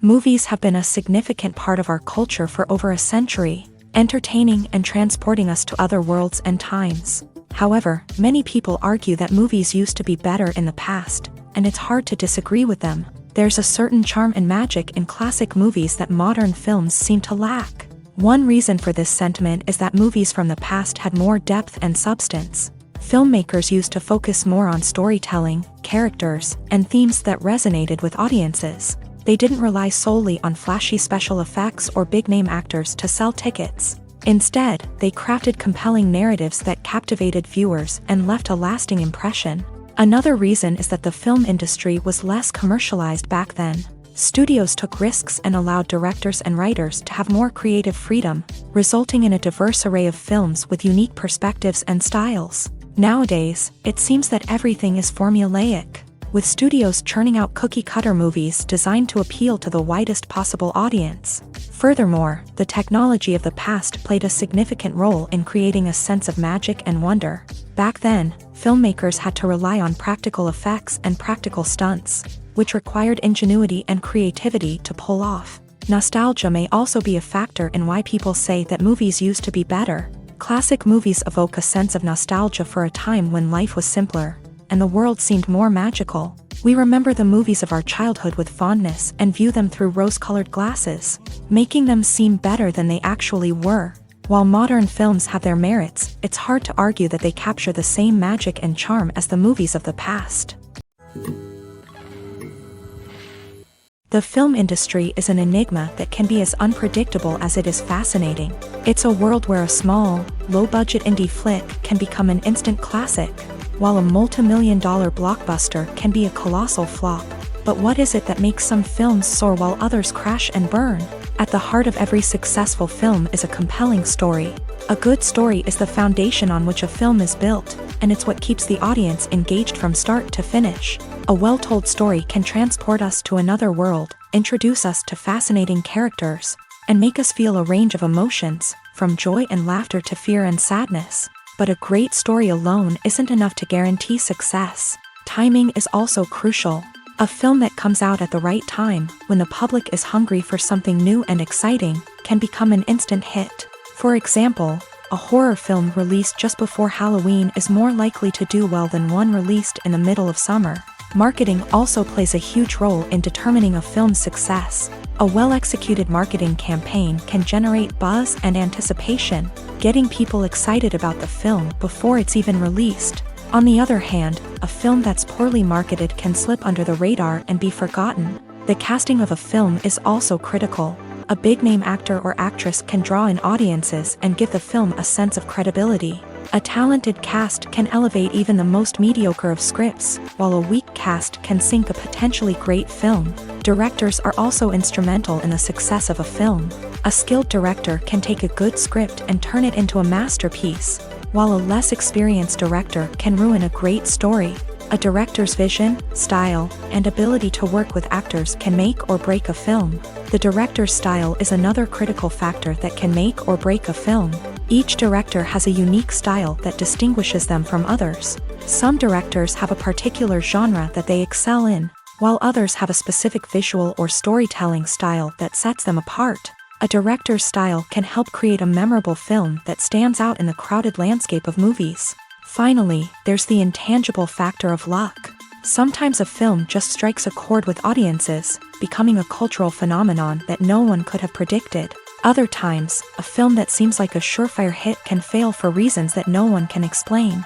Movies have been a significant part of our culture for over a century, entertaining and transporting us to other worlds and times. However, many people argue that movies used to be better in the past, and it's hard to disagree with them. There's a certain charm and magic in classic movies that modern films seem to lack. One reason for this sentiment is that movies from the past had more depth and substance. Filmmakers used to focus more on storytelling, characters, and themes that resonated with audiences. They didn't rely solely on flashy special effects or big-name actors to sell tickets. Instead, they crafted compelling narratives that captivated viewers and left a lasting impression. Another reason is that the film industry was less commercialized back then. Studios took risks and allowed directors and writers to have more creative freedom, resulting in a diverse array of films with unique perspectives and styles. Nowadays, it seems that everything is formulaic, with studios churning out cookie-cutter movies designed to appeal to the widest possible audience. Furthermore, the technology of the past played a significant role in creating a sense of magic and wonder. Back then, filmmakers had to rely on practical effects and practical stunts, which required ingenuity and creativity to pull off. Nostalgia may also be a factor in why people say that movies used to be better. Classic movies evoke a sense of nostalgia for a time when life was simpler, and the world seemed more magical. We remember the movies of our childhood with fondness and view them through rose-colored glasses, making them seem better than they actually were. While modern films have their merits, it's hard to argue that they capture the same magic and charm as the movies of the past. The film industry is an enigma that can be as unpredictable as it is fascinating. It's a world where a small, low-budget indie flick can become an instant classic, while a multi-million-dollar blockbuster can be a colossal flop. But what is it that makes some films soar while others crash and burn? At the heart of every successful film is a compelling story. A good story is the foundation on which a film is built, and it's what keeps the audience engaged from start to finish. A well-told story can transport us to another world, introduce us to fascinating characters, and make us feel a range of emotions, from joy and laughter to fear and sadness. But a great story alone isn't enough to guarantee success. Timing is also crucial. A film that comes out at the right time, when the public is hungry for something new and exciting, can become an instant hit. For example, a horror film released just before Halloween is more likely to do well than one released in the middle of summer. Marketing also plays a huge role in determining a film's success. A well-executed marketing campaign can generate buzz and anticipation, getting people excited about the film before it's even released. On the other hand, a film that's poorly marketed can slip under the radar and be forgotten. The casting of a film is also critical. A big-name actor or actress can draw in audiences and give the film a sense of credibility. A talented cast can elevate even the most mediocre of scripts, while a weak cast can sink a potentially great film. Directors are also instrumental in the success of a film. A skilled director can take a good script and turn it into a masterpiece, while a less experienced director can ruin a great story. A director's vision, style, and ability to work with actors can make or break a film. The director's style is another critical factor that can make or break a film. Each director has a unique style that distinguishes them from others. Some directors have a particular genre that they excel in, while others have a specific visual or storytelling style that sets them apart. A director's style can help create a memorable film that stands out in the crowded landscape of movies. Finally, there's the intangible factor of luck. Sometimes a film just strikes a chord with audiences, becoming a cultural phenomenon that no one could have predicted. Other times, a film that seems like a surefire hit can fail for reasons that no one can explain.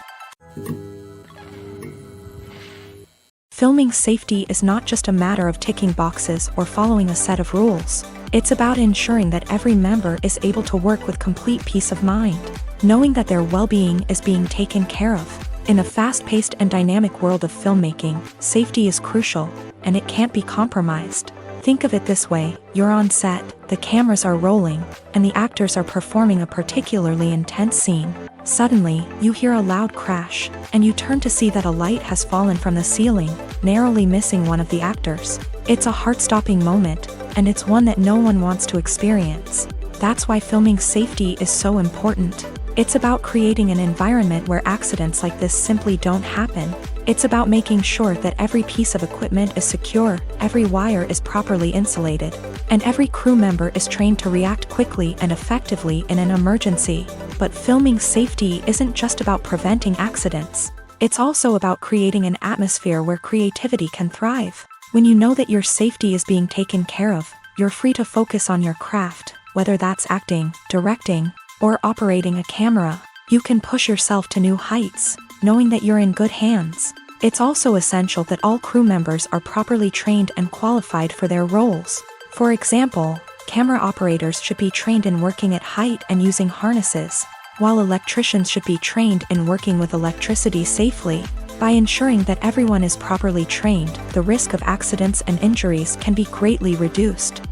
Filming safety is not just a matter of ticking boxes or following a set of rules. It's about ensuring that every member is able to work with complete peace of mind. knowing that their well-being is being taken care of. In a fast-paced and dynamic world of filmmaking, safety is crucial, and it can't be compromised. Think of it this way: you're on set, the cameras are rolling, and the actors are performing a particularly intense scene. Suddenly, you hear a loud crash, and you turn to see that a light has fallen from the ceiling, narrowly missing one of the actors. It's a heart-stopping moment, and it's one that no one wants to experience. That's why filming safety is so important. It's about creating an environment where accidents like this simply don't happen. It's about making sure that every piece of equipment is secure, every wire is properly insulated, and every crew member is trained to react quickly and effectively in an emergency. But filming safety isn't just about preventing accidents. It's also about creating an atmosphere where creativity can thrive. When you know that your safety is being taken care of, you're free to focus on your craft, whether that's acting, directing, or operating a camera. You can push yourself to new heights, knowing that you're in good hands. It's also essential that all crew members are properly trained and qualified for their roles. For example, camera operators should be trained in working at height and using harnesses, while electricians should be trained in working with electricity safely. By ensuring that everyone is properly trained, the risk of accidents and injuries can be greatly reduced.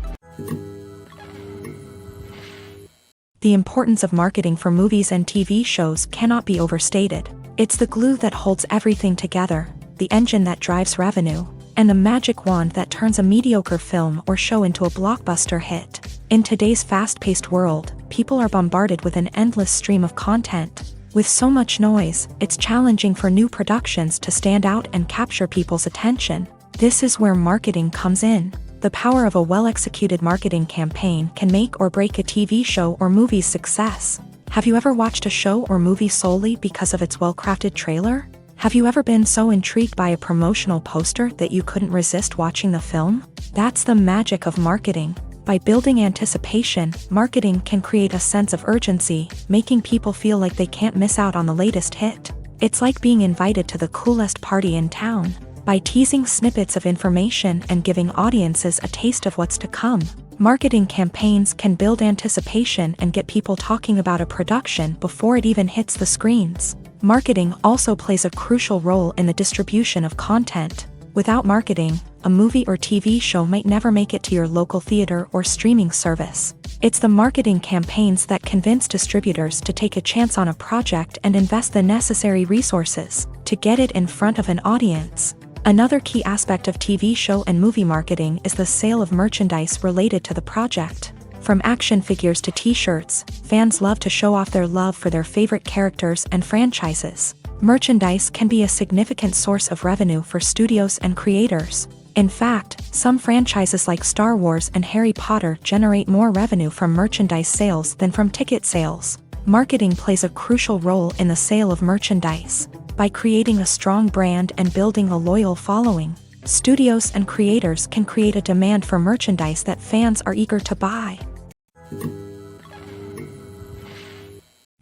The importance of marketing for movies and TV shows cannot be overstated. It's the glue that holds everything together, the engine that drives revenue, and the magic wand that turns a mediocre film or show into a blockbuster hit. In today's fast-paced world, people are bombarded with an endless stream of content. With so much noise, it's challenging for new productions to stand out and capture people's attention. This is where marketing comes in. The power of a well-executed marketing campaign can make or break a TV show or movie's success. Have you ever watched a show or movie solely because of its well-crafted trailer? Have you ever been so intrigued by a promotional poster that you couldn't resist watching the film? That's the magic of marketing. By building anticipation, marketing can create a sense of urgency, making people feel like they can't miss out on the latest hit. It's like being invited to the coolest party in town. By teasing snippets of information and giving audiences a taste of what's to come, marketing campaigns can build anticipation and get people talking about a production before it even hits the screens. Marketing also plays a crucial role in the distribution of content. Without marketing, a movie or TV show might never make it to your local theater or streaming service. It's the marketing campaigns that convince distributors to take a chance on a project and invest the necessary resources to get it in front of an audience. Another key aspect of TV show and movie marketing is the sale of merchandise related to the project. From action figures to t-shirts, fans love to show off their love for their favorite characters and franchises. Merchandise can be a significant source of revenue for studios and creators. In fact, some franchises like Star Wars and Harry Potter generate more revenue from merchandise sales than from ticket sales. Marketing plays a crucial role in the sale of merchandise. By creating a strong brand and building a loyal following, studios and creators can create a demand for merchandise that fans are eager to buy.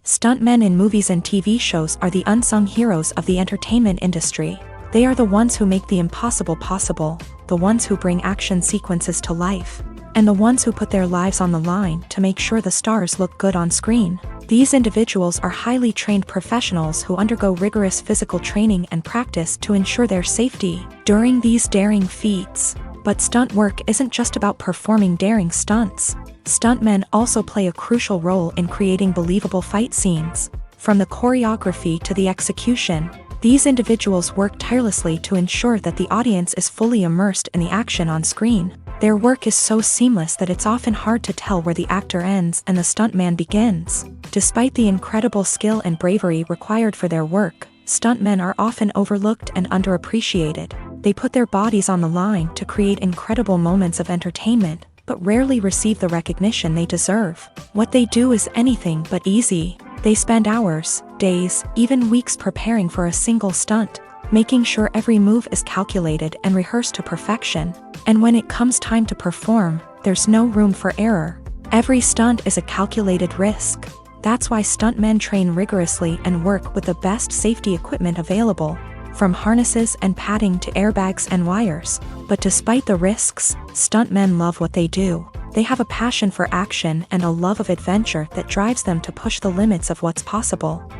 Stuntmen in movies and TV shows are the unsung heroes of the entertainment industry. They are the ones who make the impossible possible, the ones who bring action sequences to life, and the ones who put their lives on the line to make sure the stars look good on screen. These individuals are highly trained professionals who undergo rigorous physical training and practice to ensure their safety during these daring feats. But stunt work isn't just about performing daring stunts. Stuntmen also play a crucial role in creating believable fight scenes. From the choreography to the execution, these individuals work tirelessly to ensure that the audience is fully immersed in the action on screen. Their work is so seamless that it's often hard to tell where the actor ends and the stuntman begins. Despite the incredible skill and bravery required for their work, stuntmen are often overlooked and underappreciated. They put their bodies on the line to create incredible moments of entertainment, but rarely receive the recognition they deserve. What they do is anything but easy. They spend hours, days, even weeks preparing for a single stunt, making sure every move is calculated and rehearsed to perfection. And when it comes time to perform, there's no room for error. Every stunt is a calculated risk. That's why stuntmen train rigorously and work with the best safety equipment available, from harnesses and padding to airbags and wires. But despite the risks, stuntmen love what they do. They have a passion for action and a love of adventure that drives them to push the limits of what's possible.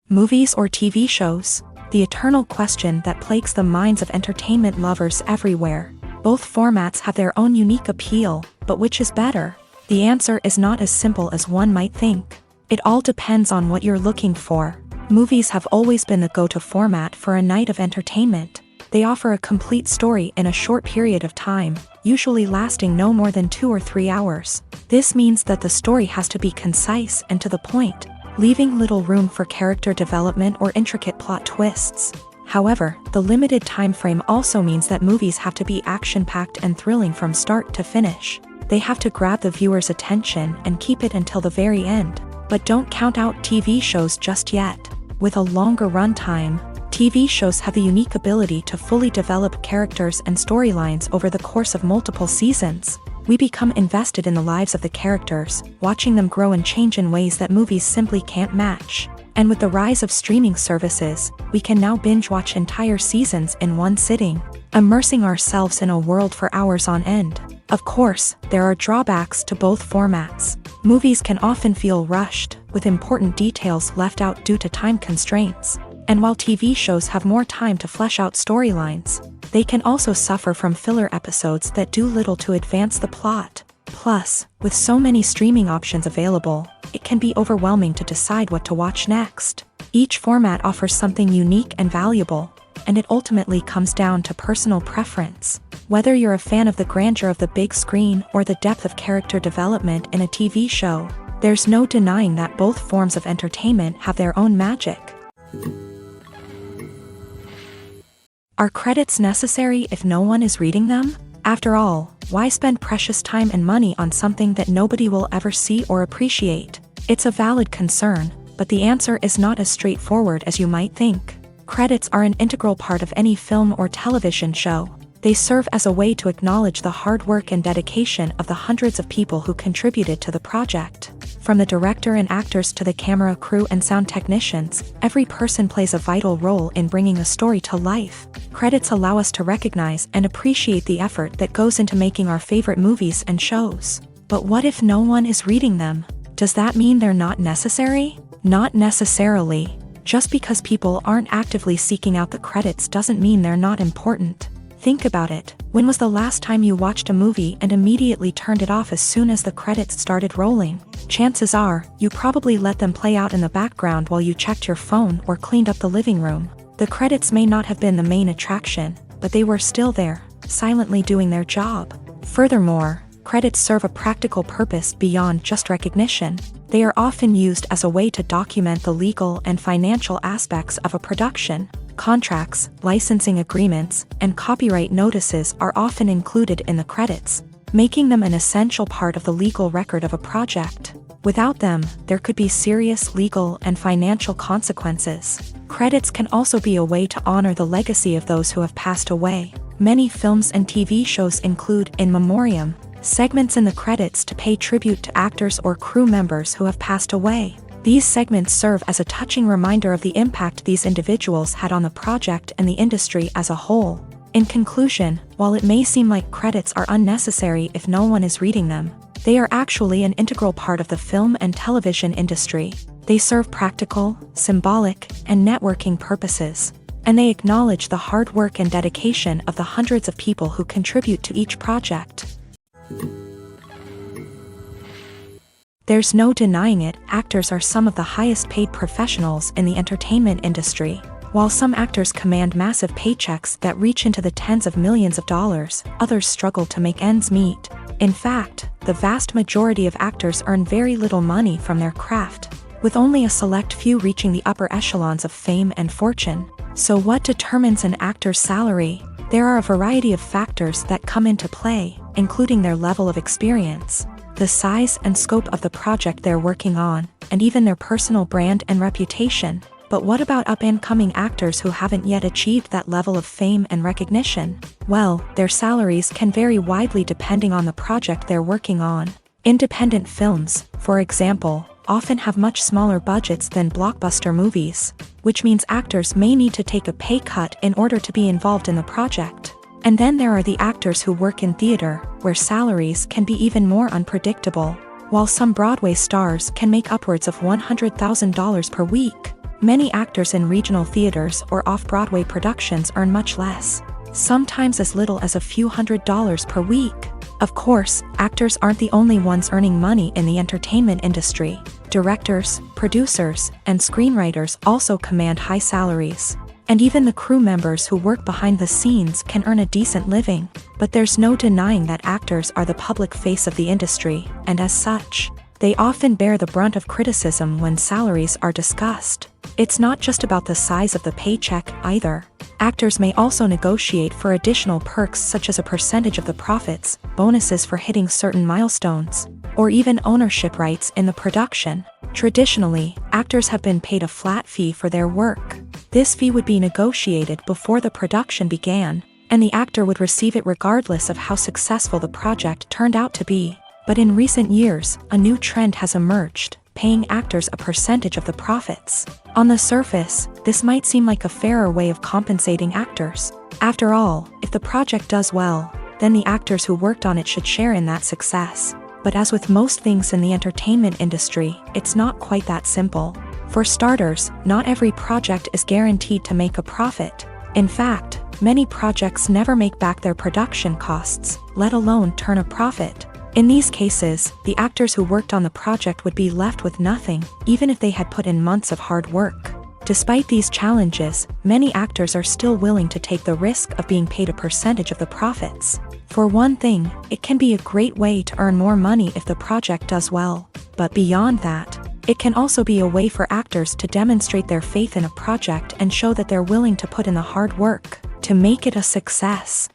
Movies or TV shows? The eternal question that plagues the minds of entertainment lovers everywhere. Both formats have their own unique appeal, but which is better? The answer is not as simple as one might think. It all depends on what you're looking for. Movies have always been the go-to format for a night of entertainment. They offer a complete story in a short period of time, usually lasting no more than 2 or 3 hours. This means that the story has to be concise and to the point, leaving little room for character development or intricate plot twists. However, the limited time frame also means that movies have to be action-packed and thrilling from start to finish. They have to grab the viewer's attention and keep it until the very end. But don't count out TV shows just yet. With a longer runtime, TV shows have the unique ability to fully develop characters and storylines over the course of multiple seasons. We become invested in the lives of the characters, watching them grow and change in ways that movies simply can't match. And with the rise of streaming services, we can now binge-watch entire seasons in one sitting, immersing ourselves in a world for hours on end. Of course, there are drawbacks to both formats. Movies can often feel rushed, with important details left out due to time constraints. And while TV shows have more time to flesh out storylines, they can also suffer from filler episodes that do little to advance the plot. Plus, with so many streaming options available, it can be overwhelming to decide what to watch next. Each format offers something unique and valuable, and it ultimately comes down to personal preference. Whether you're a fan of the grandeur of the big screen or the depth of character development in a TV show, there's no denying that both forms of entertainment have their own magic. Are credits necessary if no one is reading them? After all, why spend precious time and money on something that nobody will ever see or appreciate? It's a valid concern, but the answer is not as straightforward as you might think. Credits are an integral part of any film or television show. They serve as a way to acknowledge the hard work and dedication of the hundreds of people who contributed to the project. From the director and actors to the camera crew and sound technicians, every person plays a vital role in bringing a story to life. Credits allow us to recognize and appreciate the effort that goes into making our favorite movies and shows. But what if no one is reading them? Does that mean they're not necessary? Not necessarily. Just because people aren't actively seeking out the credits doesn't mean they're not important. Think about it. When was the last time you watched a movie and immediately turned it off as soon as the credits started rolling? Chances are, you probably let them play out in the background while you checked your phone or cleaned up the living room. The credits may not have been the main attraction, but they were still there, silently doing their job. Furthermore, credits serve a practical purpose beyond just recognition. They are often used as a way to document the legal and financial aspects of a production. Contracts, licensing agreements, and copyright notices are often included in the credits, making them an essential part of the legal record of a project. Without them, there could be serious legal and financial consequences. Credits can also be a way to honor the legacy of those who have passed away. Many films and TV shows include in memoriam segments in the credits to pay tribute to actors or crew members who have passed away. These segments serve as a touching reminder of the impact these individuals had on the project and the industry as a whole. In conclusion, while it may seem like credits are unnecessary if no one is reading them, they are actually an integral part of the film and television industry. They serve practical, symbolic, and networking purposes, and they acknowledge the hard work and dedication of the hundreds of people who contribute to each project. There's no denying it, actors are some of the highest paid professionals in the entertainment industry. While some actors command massive paychecks that reach into the tens of millions of dollars, others struggle to make ends meet. In fact, the vast majority of actors earn very little money from their craft, with only a select few reaching the upper echelons of fame and fortune. So what determines an actor's salary? There are a variety of factors that come into play, including their level of experience, the size and scope of the project they're working on, and even their personal brand and reputation. But what about up-and-coming actors who haven't yet achieved that level of fame and recognition? Well, their salaries can vary widely depending on the project they're working on. Independent films, for example, often have much smaller budgets than blockbuster movies, which means actors may need to take a pay cut in order to be involved in the project. And then there are the actors who work in theater, where salaries can be even more unpredictable. While some Broadway stars can make upwards of $100,000 per week, many actors in regional theaters or off-Broadway productions earn much less, sometimes as little as a few $100s per week. Of course, actors aren't the only ones earning money in the entertainment industry. Directors, producers, and screenwriters also command high salaries. And even the crew members who work behind the scenes can earn a decent living. But there's no denying that actors are the public face of the industry, and as such, they often bear the brunt of criticism when salaries are discussed. It's not just about the size of the paycheck, either. Actors may also negotiate for additional perks such as a percentage of the profits, bonuses for hitting certain milestones, or even ownership rights in the production. Traditionally, actors have been paid a flat fee for their work. This fee would be negotiated before the production began, and the actor would receive it regardless of how successful the project turned out to be. But in recent years, a new trend has emerged, paying actors a percentage of the profits. On the surface, this might seem like a fairer way of compensating actors. After all, if the project does well, then the actors who worked on it should share in that success. But as with most things in the entertainment industry, it's not quite that simple. For starters, not every project is guaranteed to make a profit. In fact, many projects never make back their production costs, let alone turn a profit. In these cases, the actors who worked on the project would be left with nothing, even if they had put in months of hard work. Despite these challenges, many actors are still willing to take the risk of being paid a percentage of the profits. For one thing, it can be a great way to earn more money if the project does well. But beyond that, it can also be a way for actors to demonstrate their faith in a project and show that they're willing to put in the hard work to make it a success.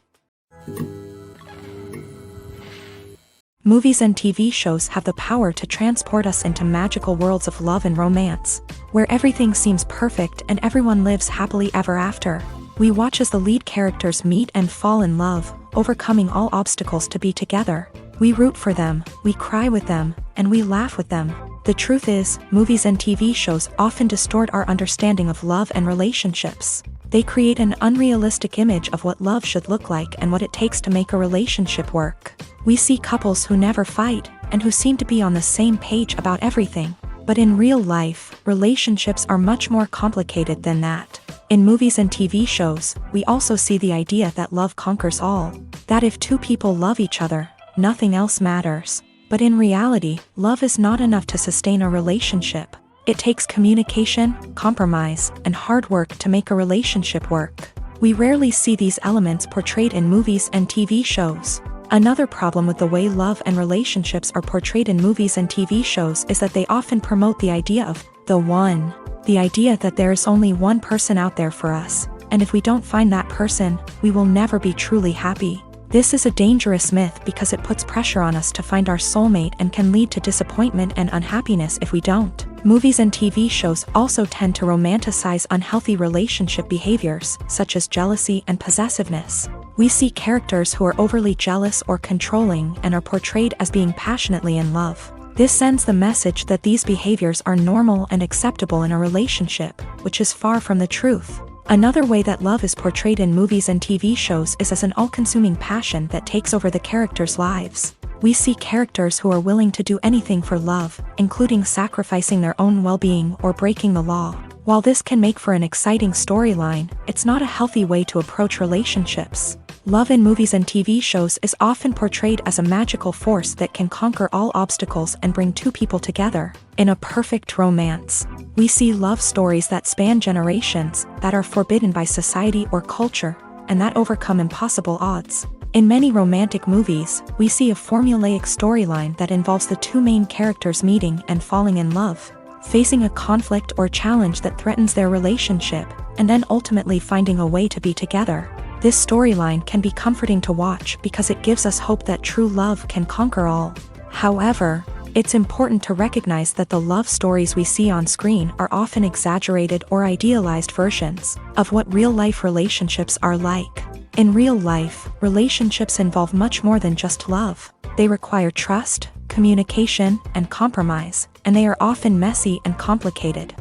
Movies and TV shows have the power to transport us into magical worlds of love and romance, where everything seems perfect and everyone lives happily ever after. We watch as the lead characters meet and fall in love, overcoming all obstacles to be together. We root for them, we cry with them, and we laugh with them. The truth is, movies and TV shows often distort our understanding of love and relationships. They create an unrealistic image of what love should look like and what it takes to make a relationship work. We see couples who never fight, and who seem to be on the same page about everything. But in real life, relationships are much more complicated than that. In movies and TV shows, we also see the idea that love conquers all. That if two people love each other, nothing else matters. But in reality, love is not enough to sustain a relationship. It takes communication, compromise, and hard work to make a relationship work. We rarely see these elements portrayed in movies and TV shows. Another problem with the way love and relationships are portrayed in movies and TV shows is that they often promote the idea of the one. The idea that there is only one person out there for us, and if we don't find that person, we will never be truly happy. This is a dangerous myth because it puts pressure on us to find our soulmate and can lead to disappointment and unhappiness if we don't. Movies and TV shows also tend to romanticize unhealthy relationship behaviors, such as jealousy and possessiveness. We see characters who are overly jealous or controlling and are portrayed as being passionately in love. This sends the message that these behaviors are normal and acceptable in a relationship, which is far from the truth. Another way that love is portrayed in movies and TV shows is as an all-consuming passion that takes over the characters' lives. We see characters who are willing to do anything for love, including sacrificing their own well-being or breaking the law. While this can make for an exciting storyline, it's not a healthy way to approach relationships. Love in movies and TV shows is often portrayed as a magical force that can conquer all obstacles and bring two people together in a perfect romance. We see love stories that span generations, that are forbidden by society or culture, and that overcome impossible odds. In many romantic movies, we see a formulaic storyline that involves the two main characters meeting and falling in love, facing a conflict or challenge that threatens their relationship, and then ultimately finding a way to be together. This storyline can be comforting to watch because it gives us hope that true love can conquer all. However, it's important to recognize that the love stories we see on screen are often exaggerated or idealized versions of what real-life relationships are like. In real life, relationships involve much more than just love. They require trust, communication, and compromise, and they are often messy and complicated.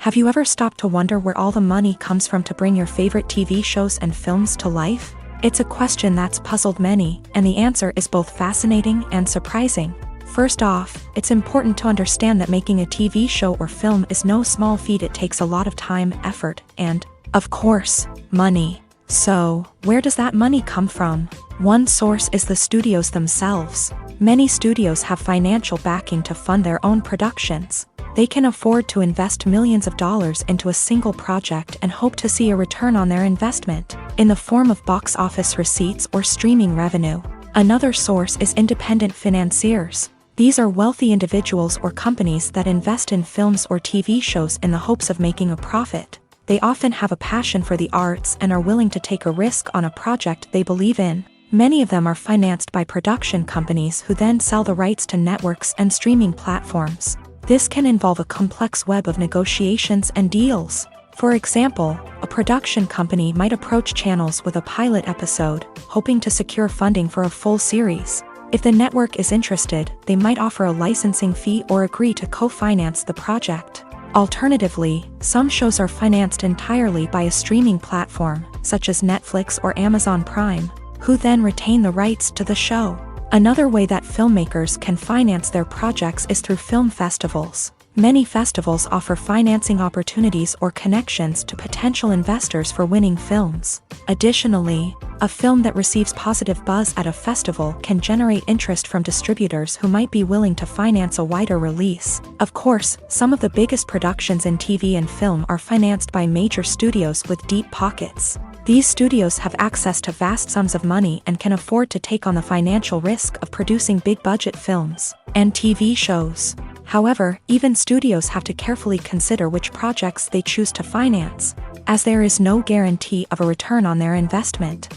Have you ever stopped to wonder where all the money comes from to bring your favorite TV shows and films to life? It's a question that's puzzled many, and the answer is both fascinating and surprising. First off, it's important to understand that making a TV show or film is no small feat. It takes a lot of time, effort, and, of course, money. So, where does that money come from? One source is the studios themselves. Many studios have financial backing to fund their own productions. They can afford to invest millions of dollars into a single project and hope to see a return on their investment, in the form of box office receipts or streaming revenue. Another source is independent financiers. These are wealthy individuals or companies that invest in films or TV shows in the hopes of making a profit. They often have a passion for the arts and are willing to take a risk on a project they believe in. Many of them are financed by production companies who then sell the rights to networks and streaming platforms. This can involve a complex web of negotiations and deals. For example, a production company might approach channels with a pilot episode, hoping to secure funding for a full series. If the network is interested, they might offer a licensing fee or agree to co-finance the project. Alternatively, some shows are financed entirely by a streaming platform, such as Netflix or Amazon Prime, who then retain the rights to the show. Another way that filmmakers can finance their projects is through film festivals. Many festivals offer financing opportunities or connections to potential investors for winning films. Additionally, a film that receives positive buzz at a festival can generate interest from distributors who might be willing to finance a wider release. Of course, some of the biggest productions in TV and film are financed by major studios with deep pockets. These studios have access to vast sums of money and can afford to take on the financial risk of producing big-budget films and TV shows. However, even studios have to carefully consider which projects they choose to finance, as there is no guarantee of a return on their investment.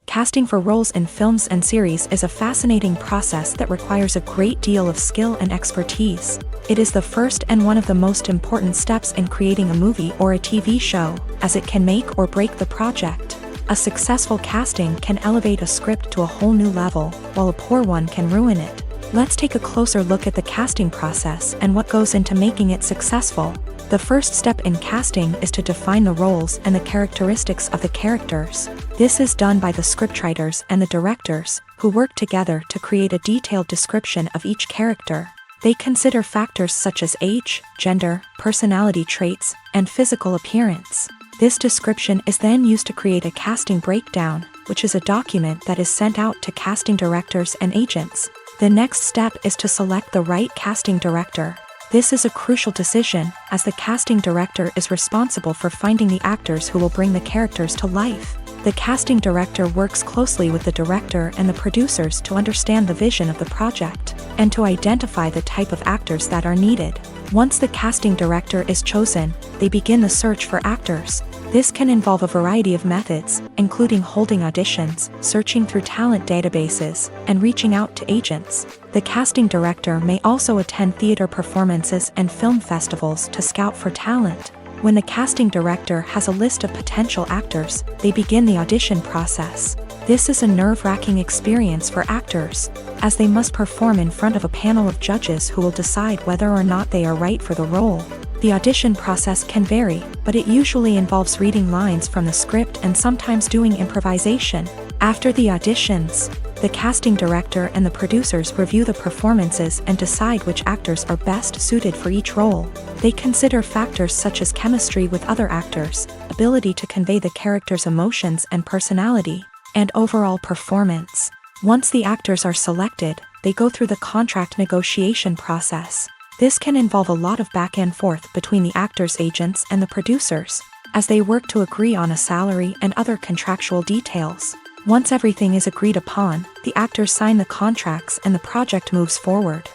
Casting for roles in films and series is a fascinating process that requires a great deal of skill and expertise. It is the first and one of the most important steps in creating a movie or a TV show, as it can make or break the project. A successful casting can elevate a script to a whole new level, while a poor one can ruin it. Let's take a closer look at the casting process and what goes into making it successful. The first step in casting is to define the roles and the characteristics of the characters. This is done by the scriptwriters and the directors, who work together to create a detailed description of each character. They consider factors such as age, gender, personality traits, and physical appearance. This description is then used to create a casting breakdown, which is a document that is sent out to casting directors and agents. The next step is to select the right casting director. This is a crucial decision, as the casting director is responsible for finding the actors who will bring the characters to life. The casting director works closely with the director and the producers to understand the vision of the project, and to identify the type of actors that are needed. Once the casting director is chosen, they begin the search for actors. This can involve a variety of methods, including holding auditions, searching through talent databases, and reaching out to agents. The casting director may also attend theater performances and film festivals to scout for talent. When the casting director has a list of potential actors, they begin the audition process. This is a nerve-wracking experience for actors, as they must perform in front of a panel of judges who will decide whether or not they are right for the role. The audition process can vary, but it usually involves reading lines from the script and sometimes doing improvisation. After the auditions, the casting director and the producers review the performances and decide which actors are best suited for each role. They consider factors such as chemistry with other actors, ability to convey the character's emotions and personality, and overall performance. Once the actors are selected, they go through the contract negotiation process. This can involve a lot of back and forth between the actors' agents and the producers, as they work to agree on a salary and other contractual details. Once everything is agreed upon, the actors sign the contracts and the project moves forward.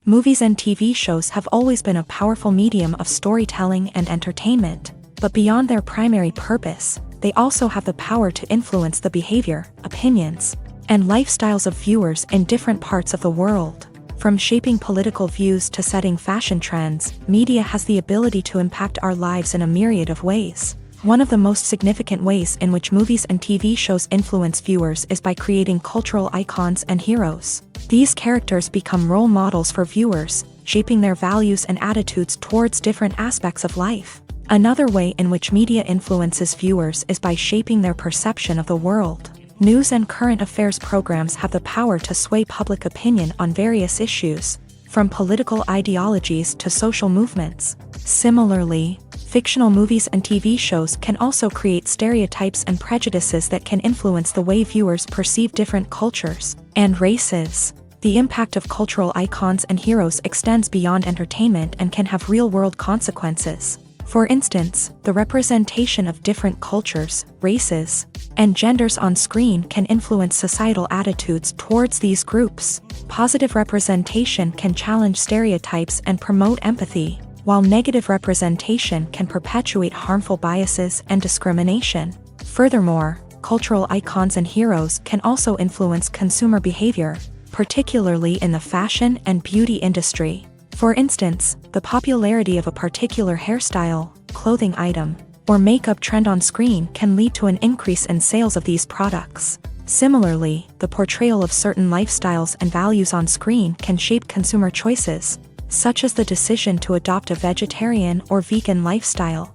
Movies and TV shows have always been a powerful medium of storytelling and entertainment, but beyond their primary purpose, they also have the power to influence the behavior, opinions, and lifestyles of viewers in different parts of the world. From shaping political views to setting fashion trends, media has the ability to impact our lives in a myriad of ways. One of the most significant ways in which movies and TV shows influence viewers is by creating cultural icons and heroes. These characters become role models for viewers, shaping their values and attitudes towards different aspects of life. Another way in which media influences viewers is by shaping their perception of the world. News and current affairs programs have the power to sway public opinion on various issues, from political ideologies to social movements. Similarly, fictional movies and TV shows can also create stereotypes and prejudices that can influence the way viewers perceive different cultures and races. The impact of cultural icons and heroes extends beyond entertainment and can have real-world consequences. For instance, the representation of different cultures, races, and genders on screen can influence societal attitudes towards these groups. Positive representation can challenge stereotypes and promote empathy, while negative representation can perpetuate harmful biases and discrimination. Furthermore, cultural icons and heroes can also influence consumer behavior, particularly in the fashion and beauty industry. For instance, the popularity of a particular hairstyle, clothing item, or makeup trend on screen can lead to an increase in sales of these products. Similarly, the portrayal of certain lifestyles and values on screen can shape consumer choices, such as the decision to adopt a vegetarian or vegan lifestyle.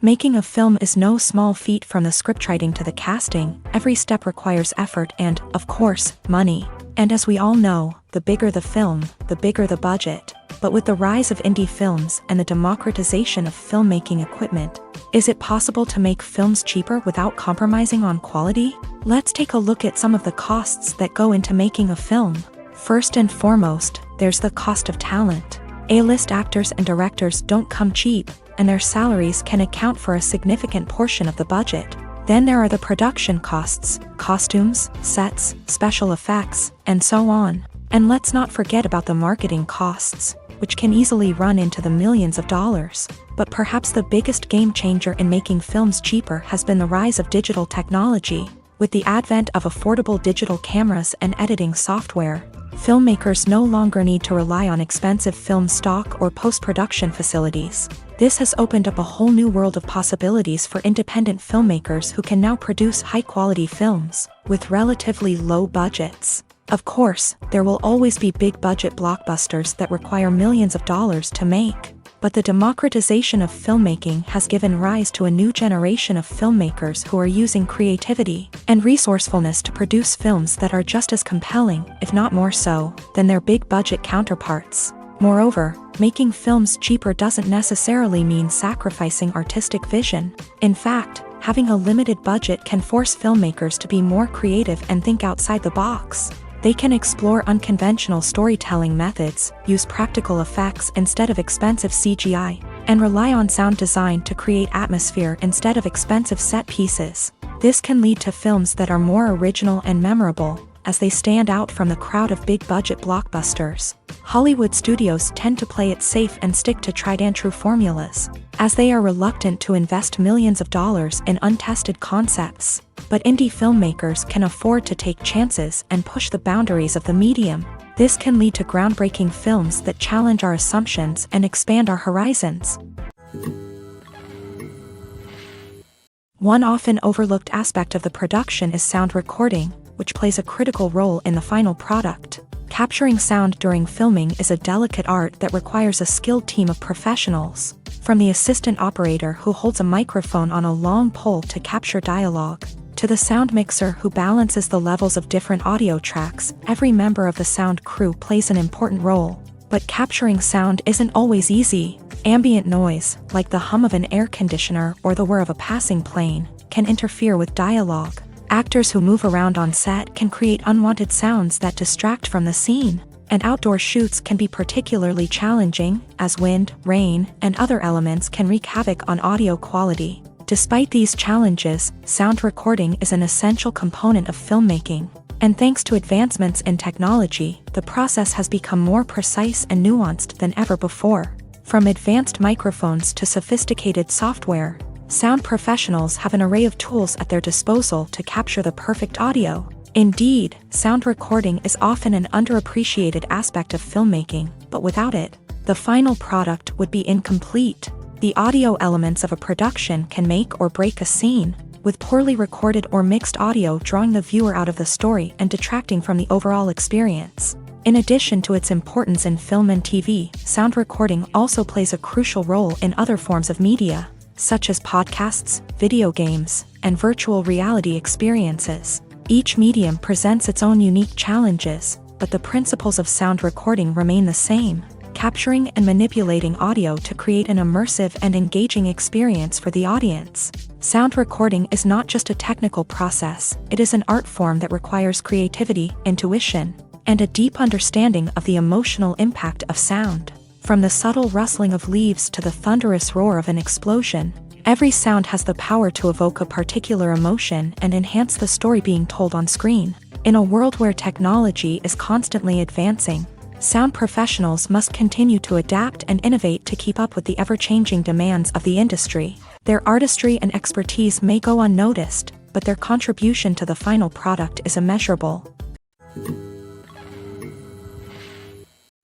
Making a film is no small feat. From the scriptwriting to the casting, every step requires effort and, of course, money. And as we all know, the bigger the film, the bigger the budget. But with the rise of indie films and the democratization of filmmaking equipment, is it possible to make films cheaper without compromising on quality? Let's take a look at some of the costs that go into making a film. First and foremost, there's the cost of talent. A-list actors and directors don't come cheap, and their salaries can account for a significant portion of the budget. Then there are the production costs, costumes, sets, special effects, and so on. And let's not forget about the marketing costs, which can easily run into the millions of dollars. But perhaps the biggest game changer in making films cheaper has been the rise of digital technology. With the advent of affordable digital cameras and editing software, filmmakers no longer need to rely on expensive film stock or post-production facilities. This has opened up a whole new world of possibilities for independent filmmakers who can now produce high-quality films with relatively low budgets. Of course, there will always be big-budget blockbusters that require millions of dollars to make. But the democratization of filmmaking has given rise to a new generation of filmmakers who are using creativity and resourcefulness to produce films that are just as compelling, if not more so, than their big-budget counterparts. Moreover, making films cheaper doesn't necessarily mean sacrificing artistic vision. In fact, having a limited budget can force filmmakers to be more creative and think outside the box. They can explore unconventional storytelling methods, use practical effects instead of expensive CGI, and rely on sound design to create atmosphere instead of expensive set pieces. This can lead to films that are more original and memorable, as they stand out from the crowd of big-budget blockbusters. Hollywood studios tend to play it safe and stick to tried-and-true formulas, as they are reluctant to invest millions of dollars in untested concepts. But indie filmmakers can afford to take chances and push the boundaries of the medium. This can lead to groundbreaking films that challenge our assumptions and expand our horizons. One often overlooked aspect of the production is sound recording, which plays a critical role in the final product. Capturing sound during filming is a delicate art that requires a skilled team of professionals. From the assistant operator who holds a microphone on a long pole to capture dialogue, to the sound mixer who balances the levels of different audio tracks, every member of the sound crew plays an important role. But capturing sound isn't always easy. Ambient noise, like the hum of an air conditioner or the whir of a passing plane, can interfere with dialogue. Actors who move around on set can create unwanted sounds that distract from the scene. And outdoor shoots can be particularly challenging, as wind, rain, and other elements can wreak havoc on audio quality. Despite these challenges, sound recording is an essential component of filmmaking. And thanks to advancements in technology, the process has become more precise and nuanced than ever before. From advanced microphones to sophisticated software, sound professionals have an array of tools at their disposal to capture the perfect audio. Indeed, sound recording is often an underappreciated aspect of filmmaking, but without it, the final product would be incomplete. The audio elements of a production can make or break a scene, with poorly recorded or mixed audio drawing the viewer out of the story and detracting from the overall experience. In addition to its importance in film and TV, sound recording also plays a crucial role in other forms of media, such as podcasts, video games, and virtual reality experiences. Each medium presents its own unique challenges, but the principles of sound recording remain the same, capturing and manipulating audio to create an immersive and engaging experience for the audience. Sound recording is not just a technical process, it is an art form that requires creativity, intuition, and a deep understanding of the emotional impact of sound. From the subtle rustling of leaves to the thunderous roar of an explosion, every sound has the power to evoke a particular emotion and enhance the story being told on screen. In a world where technology is constantly advancing, sound professionals must continue to adapt and innovate to keep up with the ever-changing demands of the industry. Their artistry and expertise may go unnoticed, but their contribution to the final product is immeasurable.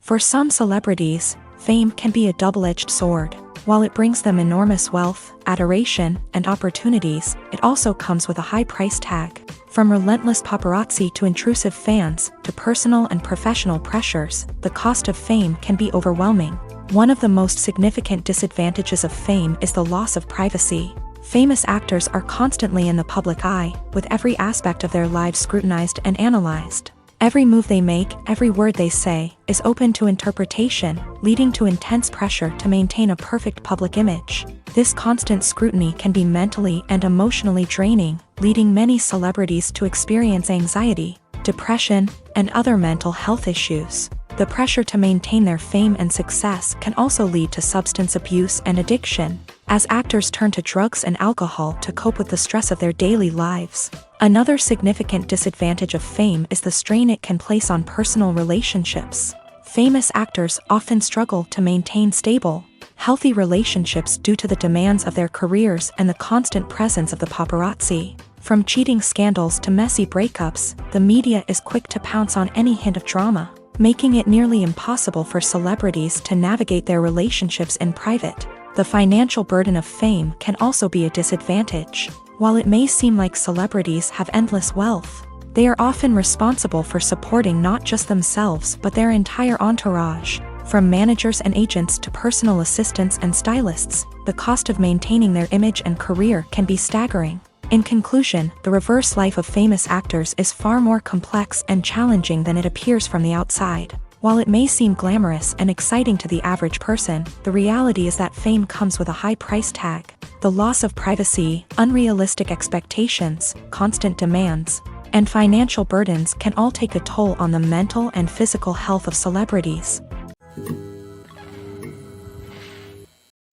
For some celebrities, fame can be a double-edged sword. While it brings them enormous wealth, adoration, and opportunities, it also comes with a high price tag. From relentless paparazzi to intrusive fans, to personal and professional pressures, the cost of fame can be overwhelming. One of the most significant disadvantages of fame is the loss of privacy. Famous actors are constantly in the public eye, with every aspect of their lives scrutinized and analyzed. Every move they make, every word they say, is open to interpretation, leading to intense pressure to maintain a perfect public image. This constant scrutiny can be mentally and emotionally draining, leading many celebrities to experience anxiety, depression, and other mental health issues. The pressure to maintain their fame and success can also lead to substance abuse and addiction, as actors turn to drugs and alcohol to cope with the stress of their daily lives. Another significant disadvantage of fame is the strain it can place on personal relationships. Famous actors often struggle to maintain stable, healthy relationships due to the demands of their careers and the constant presence of the paparazzi. From cheating scandals to messy breakups, the media is quick to pounce on any hint of drama, making it nearly impossible for celebrities to navigate their relationships in private. The financial burden of fame can also be a disadvantage. While it may seem like celebrities have endless wealth, they are often responsible for supporting not just themselves but their entire entourage. From managers and agents to personal assistants and stylists, the cost of maintaining their image and career can be staggering. In conclusion, the reverse life of famous actors is far more complex and challenging than it appears from the outside. While it may seem glamorous and exciting to the average person, the reality is that fame comes with a high price tag. The loss of privacy, unrealistic expectations, constant demands, and financial burdens can all take a toll on the mental and physical health of celebrities.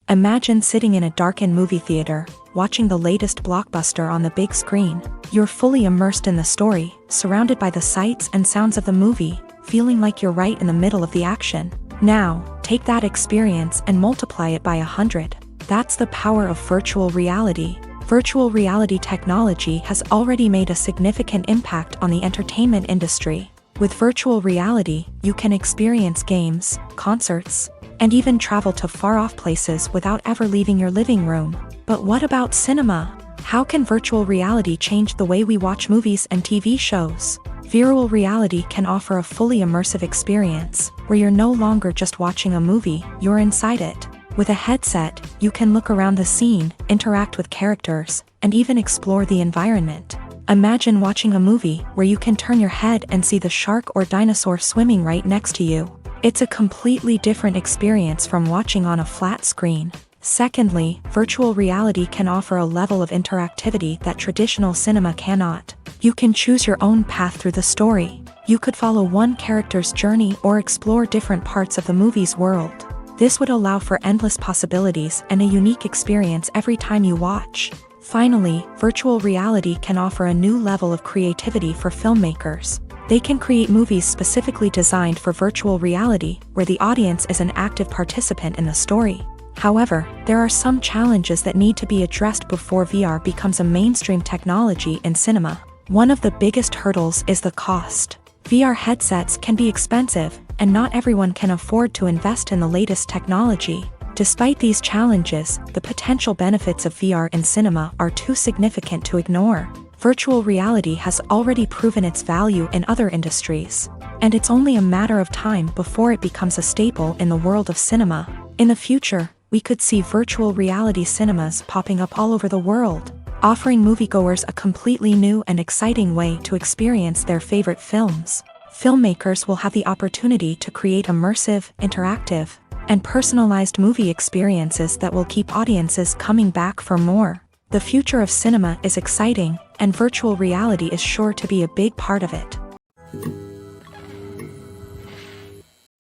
Imagine sitting in a darkened movie theater, watching the latest blockbuster on the big screen. You're fully immersed in the story, surrounded by the sights and sounds of the movie, feeling like you're right in the middle of the action. Now, take that experience and multiply it by 100. That's the power of virtual reality. Virtual reality technology has already made a significant impact on the entertainment industry. With virtual reality, you can experience games, concerts, and even travel to far-off places without ever leaving your living room. But what about cinema? How can virtual reality change the way we watch movies and TV shows? Virtual reality can offer a fully immersive experience, where you're no longer just watching a movie, you're inside it. With a headset, you can look around the scene, interact with characters, and even explore the environment. Imagine watching a movie where you can turn your head and see the shark or dinosaur swimming right next to you. It's a completely different experience from watching on a flat screen. Secondly, virtual reality can offer a level of interactivity that traditional cinema cannot. You can choose your own path through the story. You could follow one character's journey or explore different parts of the movie's world. This would allow for endless possibilities and a unique experience every time you watch. Finally, virtual reality can offer a new level of creativity for filmmakers. They can create movies specifically designed for virtual reality, where the audience is an active participant in the story. However, there are some challenges that need to be addressed before VR becomes a mainstream technology in cinema. One of the biggest hurdles is the cost. VR headsets can be expensive, and not everyone can afford to invest in the latest technology. Despite these challenges, the potential benefits of VR in cinema are too significant to ignore. Virtual reality has already proven its value in other industries, and it's only a matter of time before it becomes a staple in the world of cinema. In the future, we could see virtual reality cinemas popping up all over the world, offering moviegoers a completely new and exciting way to experience their favorite films. Filmmakers will have the opportunity to create immersive, interactive, and personalized movie experiences that will keep audiences coming back for more. The future of cinema is exciting, and virtual reality is sure to be a big part of it.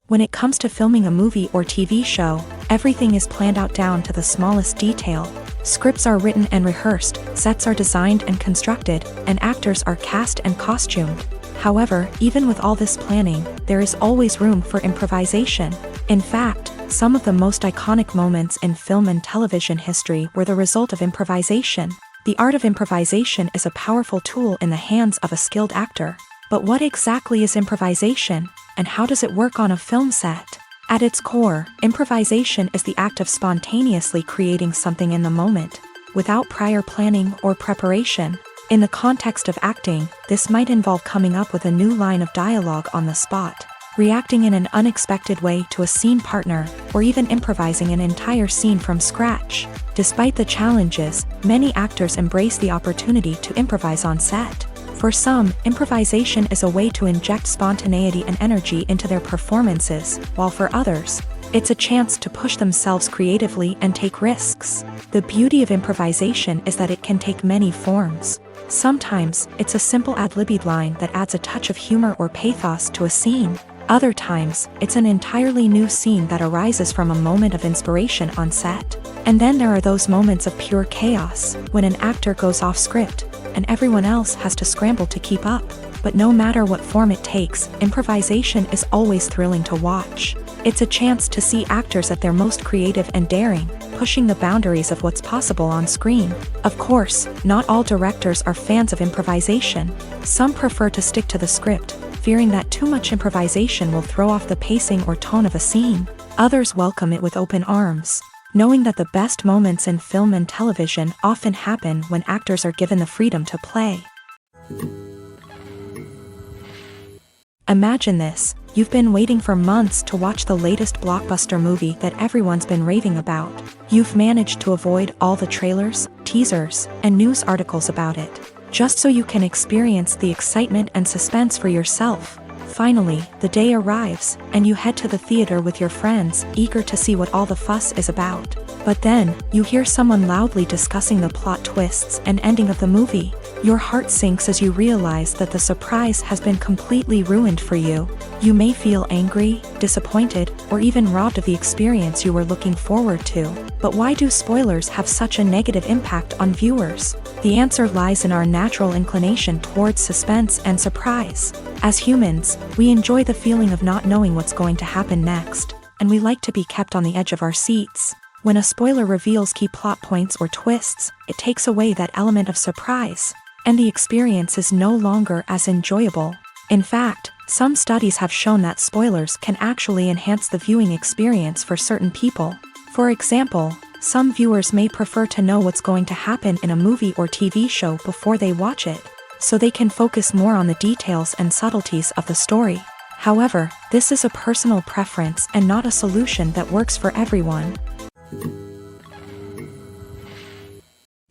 When it comes to filming a movie or TV show, everything is planned out down to the smallest detail. Scripts are written and rehearsed, sets are designed and constructed, and actors are cast and costumed. However, even with all this planning, there is always room for improvisation. In fact, some of the most iconic moments in film and television history were the result of improvisation. The art of improvisation is a powerful tool in the hands of a skilled actor. But what exactly is improvisation, and how does it work on a film set? At its core, improvisation is the act of spontaneously creating something in the moment, without prior planning or preparation. In the context of acting, this might involve coming up with a new line of dialogue on the spot, reacting in an unexpected way to a scene partner, or even improvising an entire scene from scratch. Despite the challenges, many actors embrace the opportunity to improvise on set. For some, improvisation is a way to inject spontaneity and energy into their performances, while for others, it's a chance to push themselves creatively and take risks. The beauty of improvisation is that it can take many forms. Sometimes, it's a simple ad-libbed line that adds a touch of humor or pathos to a scene. Other times, it's an entirely new scene that arises from a moment of inspiration on set. And then there are those moments of pure chaos, when an actor goes off script, and everyone else has to scramble to keep up. But no matter what form it takes, improvisation is always thrilling to watch. It's a chance to see actors at their most creative and daring, pushing the boundaries of what's possible on screen. Of course, not all directors are fans of improvisation. Some prefer to stick to the script, fearing that too much improvisation will throw off the pacing or tone of a scene. Others welcome it with open arms, knowing that the best moments in film and television often happen when actors are given the freedom to play. Imagine this: you've been waiting for months to watch the latest blockbuster movie that everyone's been raving about. You've managed to avoid all the trailers, teasers, and news articles about it, just so you can experience the excitement and suspense for yourself. Finally, the day arrives, and you head to the theater with your friends, eager to see what all the fuss is about. But then, you hear someone loudly discussing the plot twists and ending of the movie. Your heart sinks as you realize that the surprise has been completely ruined for you. You may feel angry, disappointed, or even robbed of the experience you were looking forward to. But why do spoilers have such a negative impact on viewers? The answer lies in our natural inclination towards suspense and surprise. As humans, we enjoy the feeling of not knowing what's going to happen next, and we like to be kept on the edge of our seats. When a spoiler reveals key plot points or twists, it takes away that element of surprise, and the experience is no longer as enjoyable. In fact, some studies have shown that spoilers can actually enhance the viewing experience for certain people. For example, some viewers may prefer to know what's going to happen in a movie or TV show before they watch it, so they can focus more on the details and subtleties of the story. However, this is a personal preference and not a solution that works for everyone.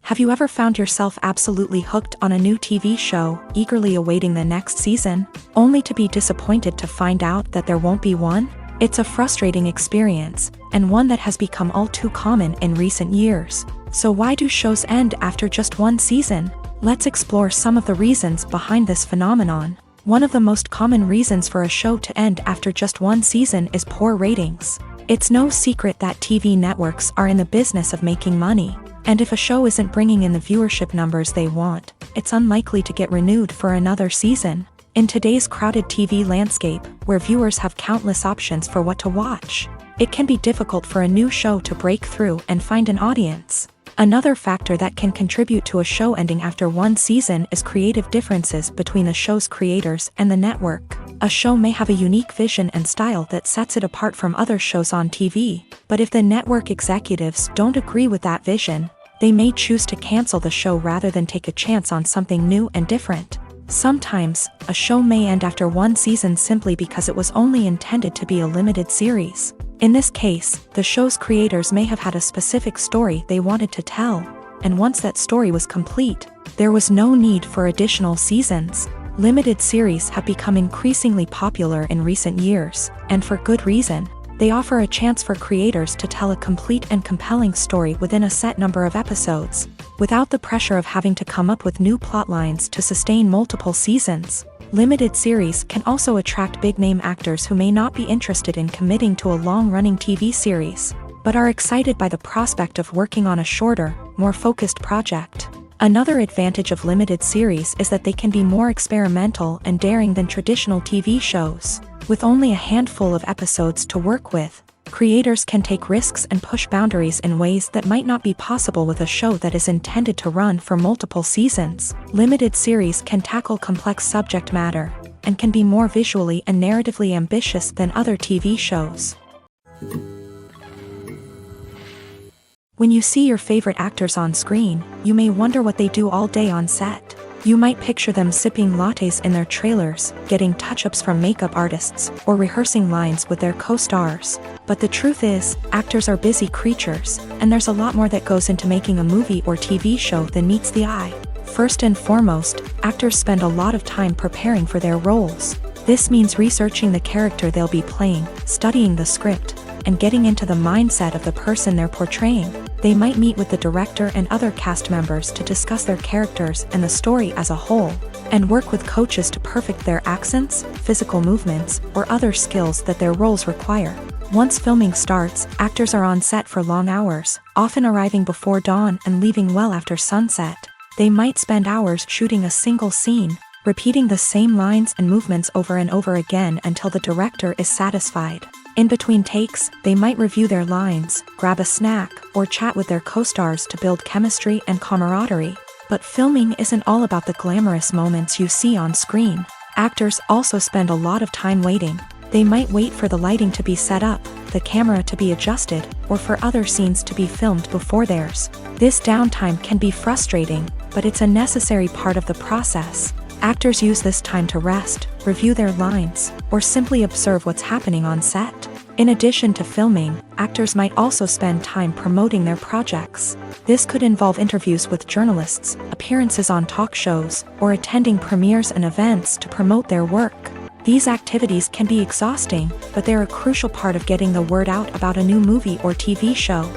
Have you ever found yourself absolutely hooked on a new TV show, eagerly awaiting the next season, only to be disappointed to find out that there won't be one? It's a frustrating experience, and one that has become all too common in recent years. So why do shows end after just one season? Let's explore some of the reasons behind this phenomenon. One of the most common reasons for a show to end after just one season is poor ratings. It's no secret that TV networks are in the business of making money, and if a show isn't bringing in the viewership numbers they want, it's unlikely to get renewed for another season. In today's crowded TV landscape, where viewers have countless options for what to watch, it can be difficult for a new show to break through and find an audience. Another factor that can contribute to a show ending after one season is creative differences between the show's creators and the network. A show may have a unique vision and style that sets it apart from other shows on TV, but if the network executives don't agree with that vision, they may choose to cancel the show rather than take a chance on something new and different. Sometimes, a show may end after one season simply because it was only intended to be a limited series. In this case, the show's creators may have had a specific story they wanted to tell, and once that story was complete, there was no need for additional seasons. Limited series have become increasingly popular in recent years, and for good reason. They offer a chance for creators to tell a complete and compelling story within a set number of episodes, without the pressure of having to come up with new plotlines to sustain multiple seasons. Limited series can also attract big-name actors who may not be interested in committing to a long-running TV series, but are excited by the prospect of working on a shorter, more focused project. Another advantage of limited series is that they can be more experimental and daring than traditional TV shows. With only a handful of episodes to work with, creators can take risks and push boundaries in ways that might not be possible with a show that is intended to run for multiple seasons. Limited series can tackle complex subject matter, and can be more visually and narratively ambitious than other TV shows. When you see your favorite actors on screen, you may wonder what they do all day on set. You might picture them sipping lattes in their trailers, getting touch-ups from makeup artists, or rehearsing lines with their co-stars. But the truth is, actors are busy creatures, and there's a lot more that goes into making a movie or TV show than meets the eye. First and foremost, actors spend a lot of time preparing for their roles. This means researching the character they'll be playing, studying the script, and getting into the mindset of the person they're portraying. They might meet with the director and other cast members to discuss their characters and the story as a whole, and work with coaches to perfect their accents, physical movements, or other skills that their roles require. Once filming starts, actors are on set for long hours, often arriving before dawn and leaving well after sunset. They might spend hours shooting a single scene, repeating the same lines and movements over and over again until the director is satisfied. In between takes, they might review their lines, grab a snack, or chat with their co-stars to build chemistry and camaraderie. But filming isn't all about the glamorous moments you see on screen. Actors also spend a lot of time waiting. They might wait for the lighting to be set up, the camera to be adjusted, or for other scenes to be filmed before theirs. This downtime can be frustrating, but it's a necessary part of the process. Actors use this time to rest, review their lines, or simply observe what's happening on set. In addition to filming, actors might also spend time promoting their projects. This could involve interviews with journalists, appearances on talk shows, or attending premieres and events to promote their work. These activities can be exhausting, but they're a crucial part of getting the word out about a new movie or TV show.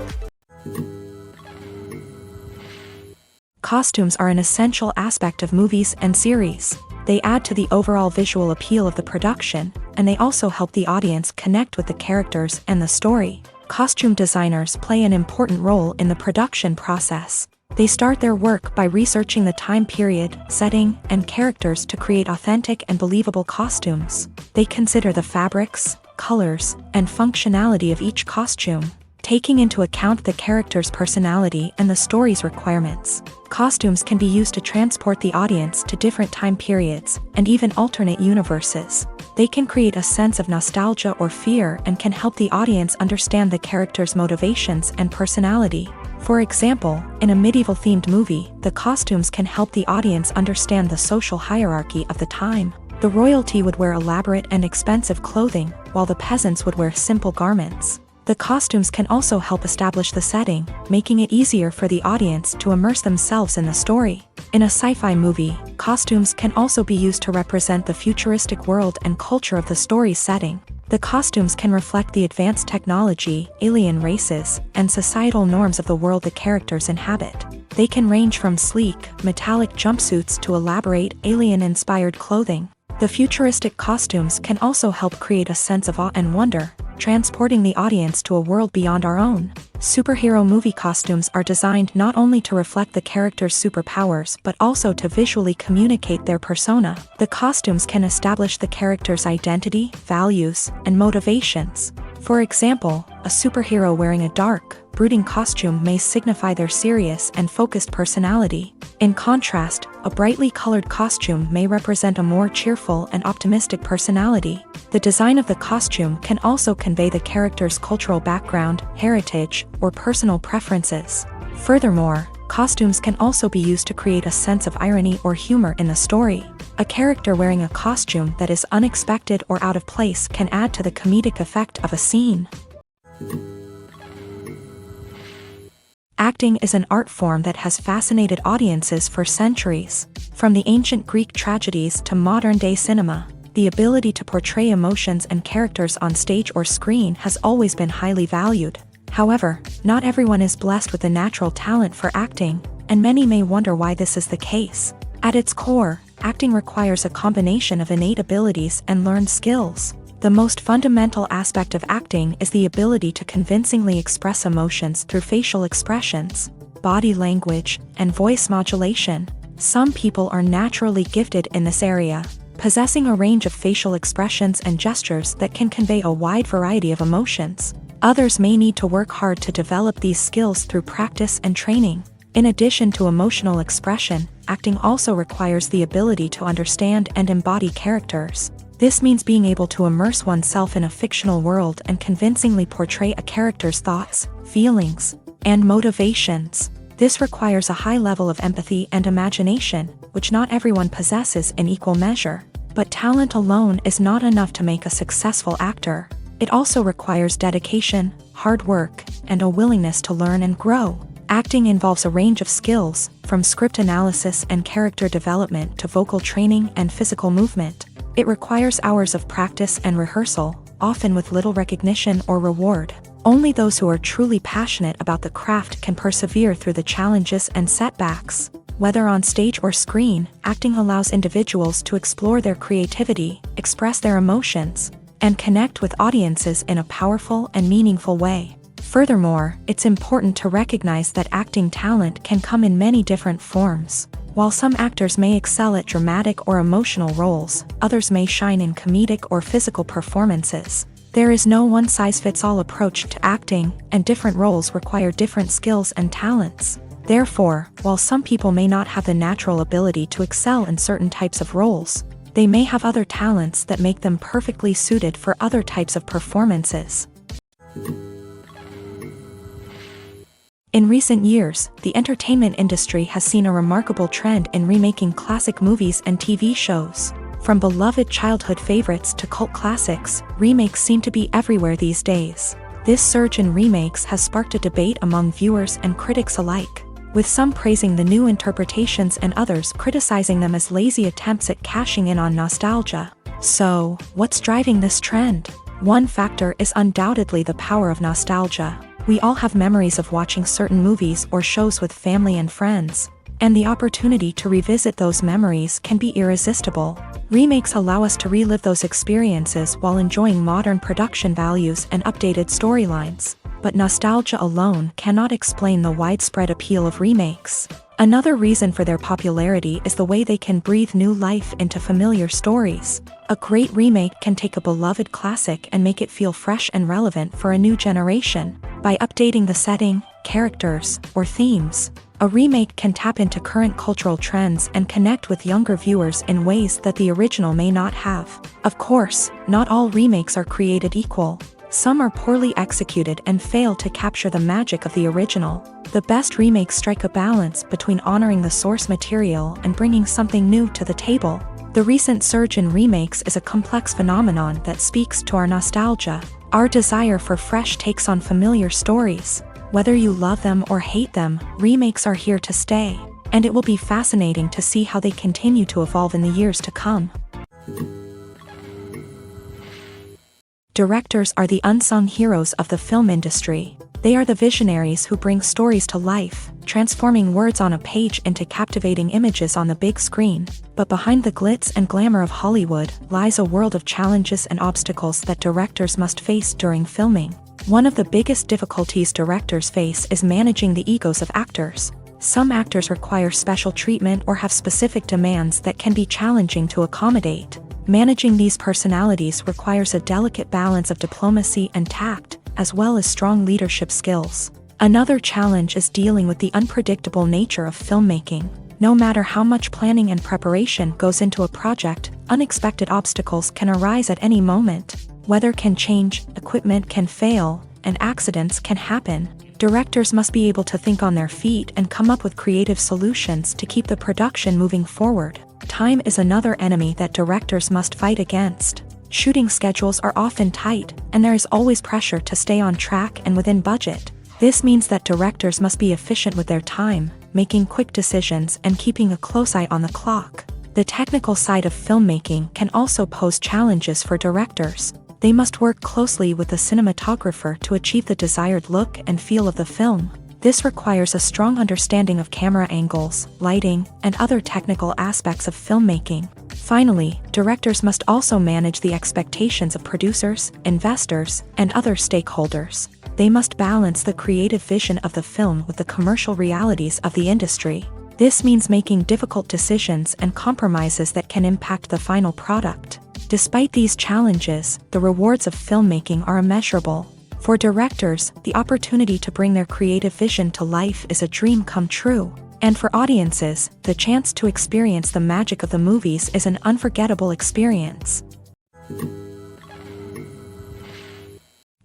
Costumes are an essential aspect of movies and series. They add to the overall visual appeal of the production, and they also help the audience connect with the characters and the story. Costume designers play an important role in the production process. They start their work by researching the time period, setting, and characters to create authentic and believable costumes. They consider the fabrics, colors, and functionality of each costume, taking into account the character's personality and the story's requirements. Costumes can be used to transport the audience to different time periods, and even alternate universes. They can create a sense of nostalgia or fear and can help the audience understand the character's motivations and personality. For example, in a medieval-themed movie, the costumes can help the audience understand the social hierarchy of the time. The royalty would wear elaborate and expensive clothing, while the peasants would wear simple garments. The costumes can also help establish the setting, making it easier for the audience to immerse themselves in the story. In a sci-fi movie, costumes can also be used to represent the futuristic world and culture of the story's setting. The costumes can reflect the advanced technology, alien races, and societal norms of the world the characters inhabit. They can range from sleek, metallic jumpsuits to elaborate, alien-inspired clothing. The futuristic costumes can also help create a sense of awe and wonder, transporting the audience to a world beyond our own. Superhero movie costumes are designed not only to reflect the character's superpowers but also to visually communicate their persona. The costumes can establish the character's identity, values, and motivations. For example, a superhero wearing a dark, brooding costume may signify their serious and focused personality. In contrast, a brightly colored costume may represent a more cheerful and optimistic personality. The design of the costume can also convey the character's cultural background, heritage, or personal preferences. Furthermore, costumes can also be used to create a sense of irony or humor in the story. A character wearing a costume that is unexpected or out of place can add to the comedic effect of a scene. Acting is an art form that has fascinated audiences for centuries. From the ancient Greek tragedies to modern-day cinema, the ability to portray emotions and characters on stage or screen has always been highly valued. However, not everyone is blessed with a natural talent for acting, and many may wonder why this is the case. At its core, acting requires a combination of innate abilities and learned skills. The most fundamental aspect of acting is the ability to convincingly express emotions through facial expressions, body language, and voice modulation. Some people are naturally gifted in this area, possessing a range of facial expressions and gestures that can convey a wide variety of emotions. Others may need to work hard to develop these skills through practice and training. In addition to emotional expression, acting also requires the ability to understand and embody characters. This means being able to immerse oneself in a fictional world and convincingly portray a character's thoughts, feelings, and motivations. This requires a high level of empathy and imagination, which not everyone possesses in equal measure. But talent alone is not enough to make a successful actor. It also requires dedication, hard work, and a willingness to learn and grow. Acting involves a range of skills, from script analysis and character development to vocal training and physical movement. It requires hours of practice and rehearsal, often with little recognition or reward. Only those who are truly passionate about the craft can persevere through the challenges and setbacks. Whether on stage or screen, acting allows individuals to explore their creativity, express their emotions, and connect with audiences in a powerful and meaningful way. Furthermore, it's important to recognize that acting talent can come in many different forms. While some actors may excel at dramatic or emotional roles, others may shine in comedic or physical performances. There is no one-size-fits-all approach to acting, and different roles require different skills and talents. Therefore, while some people may not have the natural ability to excel in certain types of roles, they may have other talents that make them perfectly suited for other types of performances. In recent years, the entertainment industry has seen a remarkable trend in remaking classic movies and TV shows. From beloved childhood favorites to cult classics, remakes seem to be everywhere these days. This surge in remakes has sparked a debate among viewers and critics alike, with some praising the new interpretations and others criticizing them as lazy attempts at cashing in on nostalgia. So, what's driving this trend? One factor is undoubtedly the power of nostalgia. We all have memories of watching certain movies or shows with family and friends, and the opportunity to revisit those memories can be irresistible. Remakes allow us to relive those experiences while enjoying modern production values and updated storylines. But nostalgia alone cannot explain the widespread appeal of remakes. Another reason for their popularity is the way they can breathe new life into familiar stories. A great remake can take a beloved classic and make it feel fresh and relevant for a new generation. By updating the setting, characters, or themes, a remake can tap into current cultural trends and connect with younger viewers in ways that the original may not have. Of course, not all remakes are created equal. Some are poorly executed and fail to capture the magic of the original. The best remakes strike a balance between honoring the source material and bringing something new to the table. The recent surge in remakes is a complex phenomenon that speaks to our nostalgia, our desire for fresh takes on familiar stories. Whether you love them or hate them, remakes are here to stay, and it will be fascinating to see how they continue to evolve in the years to come. Directors are the unsung heroes of the film industry. They are the visionaries who bring stories to life, transforming words on a page into captivating images on the big screen. But behind the glitz and glamour of Hollywood lies a world of challenges and obstacles that directors must face during filming. One of the biggest difficulties directors face is managing the egos of actors. Some actors require special treatment or have specific demands that can be challenging to accommodate. Managing these personalities requires a delicate balance of diplomacy and tact, as well as strong leadership skills. Another challenge is dealing with the unpredictable nature of filmmaking. No matter how much planning and preparation goes into a project, unexpected obstacles can arise at any moment. Weather can change, equipment can fail, and accidents can happen. Directors must be able to think on their feet and come up with creative solutions to keep the production moving forward. Time is another enemy that directors must fight against. Shooting schedules are often tight, and there is always pressure to stay on track and within budget. This means that directors must be efficient with their time, making quick decisions and keeping a close eye on the clock. The technical side of filmmaking can also pose challenges for directors. They must work closely with the cinematographer to achieve the desired look and feel of the film. This requires a strong understanding of camera angles, lighting, and other technical aspects of filmmaking. Finally, directors must also manage the expectations of producers, investors, and other stakeholders. They must balance the creative vision of the film with the commercial realities of the industry. This means making difficult decisions and compromises that can impact the final product. Despite these challenges, the rewards of filmmaking are immeasurable. For directors, the opportunity to bring their creative vision to life is a dream come true. And for audiences, the chance to experience the magic of the movies is an unforgettable experience.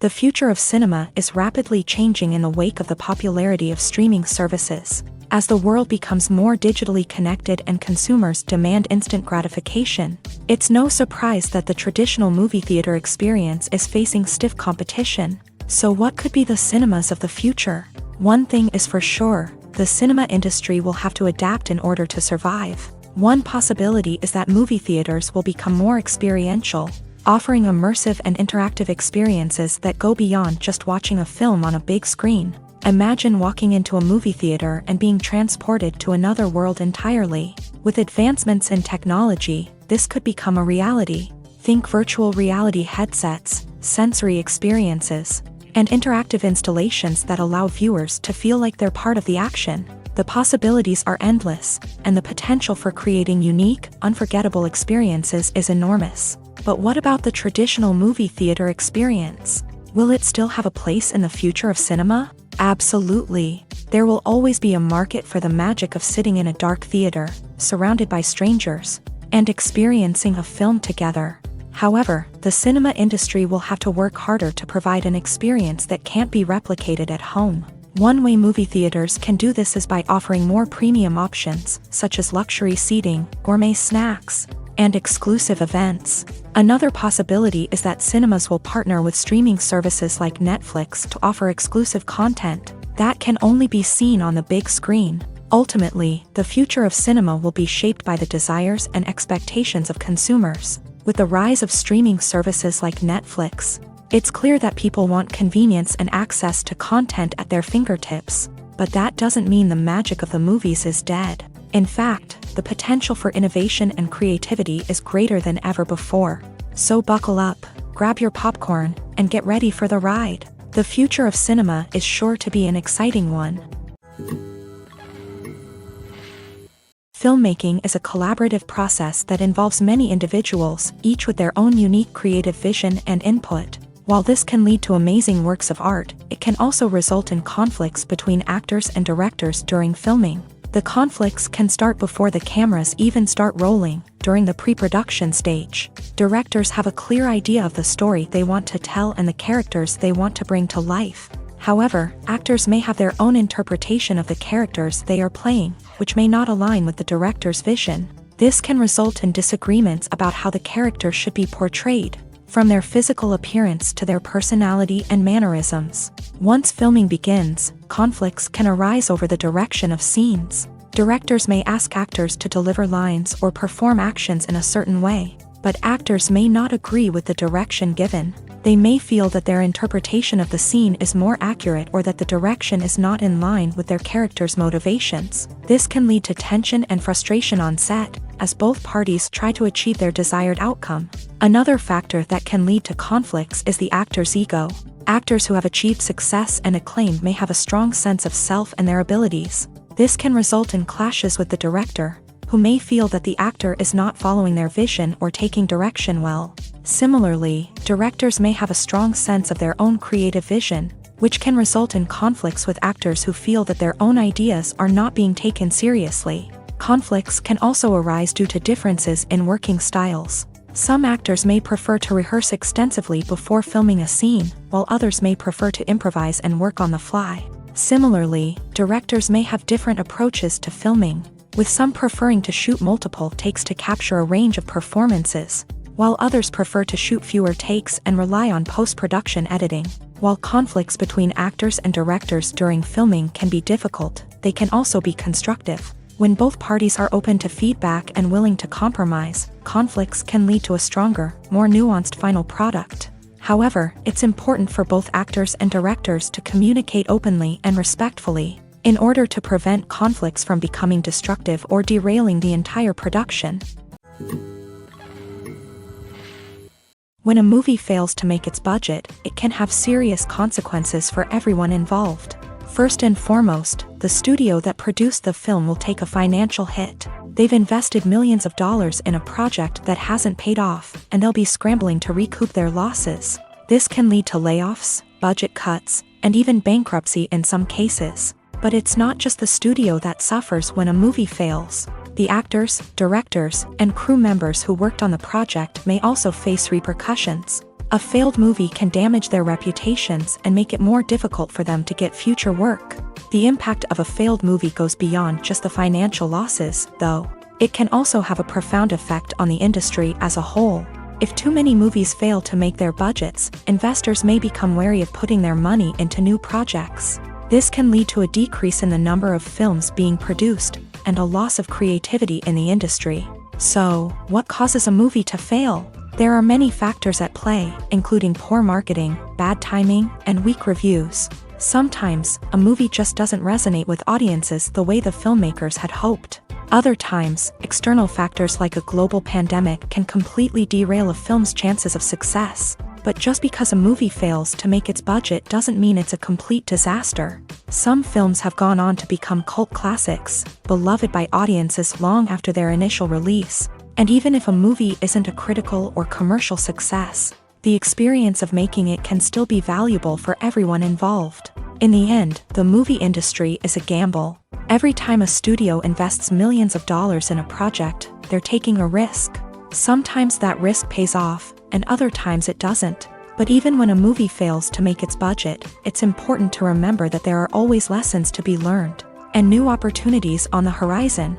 The future of cinema is rapidly changing in the wake of the popularity of streaming services. As the world becomes more digitally connected and consumers demand instant gratification, it's no surprise that the traditional movie theater experience is facing stiff competition. So what could be the cinemas of the future? One thing is for sure, the cinema industry will have to adapt in order to survive. One possibility is that movie theaters will become more experiential, offering immersive and interactive experiences that go beyond just watching a film on a big screen. Imagine walking into a movie theater and being transported to another world entirely. With advancements in technology, this could become a reality. Think virtual reality headsets, sensory experiences, and interactive installations that allow viewers to feel like they're part of the action. The possibilities are endless, and the potential for creating unique, unforgettable experiences is enormous. But what about the traditional movie theater experience? Will it still have a place in the future of cinema? Absolutely. There will always be a market for the magic of sitting in a dark theater, surrounded by strangers, and experiencing a film together. However, the cinema industry will have to work harder to provide an experience that can't be replicated at home. One way movie theaters can do this is by offering more premium options, such as luxury seating, gourmet snacks, and exclusive events. Another possibility is that cinemas will partner with streaming services like Netflix to offer exclusive content that can only be seen on the big screen. Ultimately, the future of cinema will be shaped by the desires and expectations of consumers. With the rise of streaming services like Netflix, it's clear that people want convenience and access to content at their fingertips. But that doesn't mean the magic of the movies is dead. In fact, the potential for innovation and creativity is greater than ever before. So buckle up, grab your popcorn, and get ready for the ride. The future of cinema is sure to be an exciting one. Filmmaking is a collaborative process that involves many individuals, each with their own unique creative vision and input. While this can lead to amazing works of art, it can also result in conflicts between actors and directors during filming. The conflicts can start before the cameras even start rolling, during the pre-production stage. Directors have a clear idea of the story they want to tell and the characters they want to bring to life. However, actors may have their own interpretation of the characters they are playing, which may not align with the director's vision. This can result in disagreements about how the character should be portrayed, from their physical appearance to their personality and mannerisms. Once filming begins, conflicts can arise over the direction of scenes. Directors may ask actors to deliver lines or perform actions in a certain way, but actors may not agree with the direction given. They may feel that their interpretation of the scene is more accurate or that the direction is not in line with their character's motivations. This can lead to tension and frustration on set, as both parties try to achieve their desired outcome. Another factor that can lead to conflicts is the actor's ego. Actors who have achieved success and acclaim may have a strong sense of self and their abilities. This can result in clashes with the director, who may feel that the actor is not following their vision or taking direction well. Similarly, directors may have a strong sense of their own creative vision, which can result in conflicts with actors who feel that their own ideas are not being taken seriously. Conflicts can also arise due to differences in working styles. Some actors may prefer to rehearse extensively before filming a scene, while others may prefer to improvise and work on the fly. Similarly, directors may have different approaches to filming, with some preferring to shoot multiple takes to capture a range of performances, while others prefer to shoot fewer takes and rely on post-production editing. While conflicts between actors and directors during filming can be difficult, they can also be constructive. When both parties are open to feedback and willing to compromise, conflicts can lead to a stronger, more nuanced final product. However, it's important for both actors and directors to communicate openly and respectfully, in order to prevent conflicts from becoming destructive or derailing the entire production. When a movie fails to make its budget, it can have serious consequences for everyone involved. First and foremost, the studio that produced the film will take a financial hit. They've invested millions of dollars in a project that hasn't paid off, and they'll be scrambling to recoup their losses. This can lead to layoffs, budget cuts, and even bankruptcy in some cases. But it's not just the studio that suffers when a movie fails. The actors, directors, and crew members who worked on the project may also face repercussions. A failed movie can damage their reputations and make it more difficult for them to get future work. The impact of a failed movie goes beyond just the financial losses, though. It can also have a profound effect on the industry as a whole. If too many movies fail to make their budgets, investors may become wary of putting their money into new projects. This can lead to a decrease in the number of films being produced, and a loss of creativity in the industry. So, what causes a movie to fail? There are many factors at play, including poor marketing, bad timing, and weak reviews. Sometimes, a movie just doesn't resonate with audiences the way the filmmakers had hoped. Other times, external factors like a global pandemic can completely derail a film's chances of success. But just because a movie fails to make its budget doesn't mean it's a complete disaster. Some films have gone on to become cult classics, beloved by audiences long after their initial release. And even if a movie isn't a critical or commercial success, the experience of making it can still be valuable for everyone involved. In the end, the movie industry is a gamble. Every time a studio invests millions of dollars in a project, they're taking a risk. Sometimes that risk pays off, and other times it doesn't. But even when a movie fails to make its budget, it's important to remember that there are always lessons to be learned, and new opportunities on the horizon.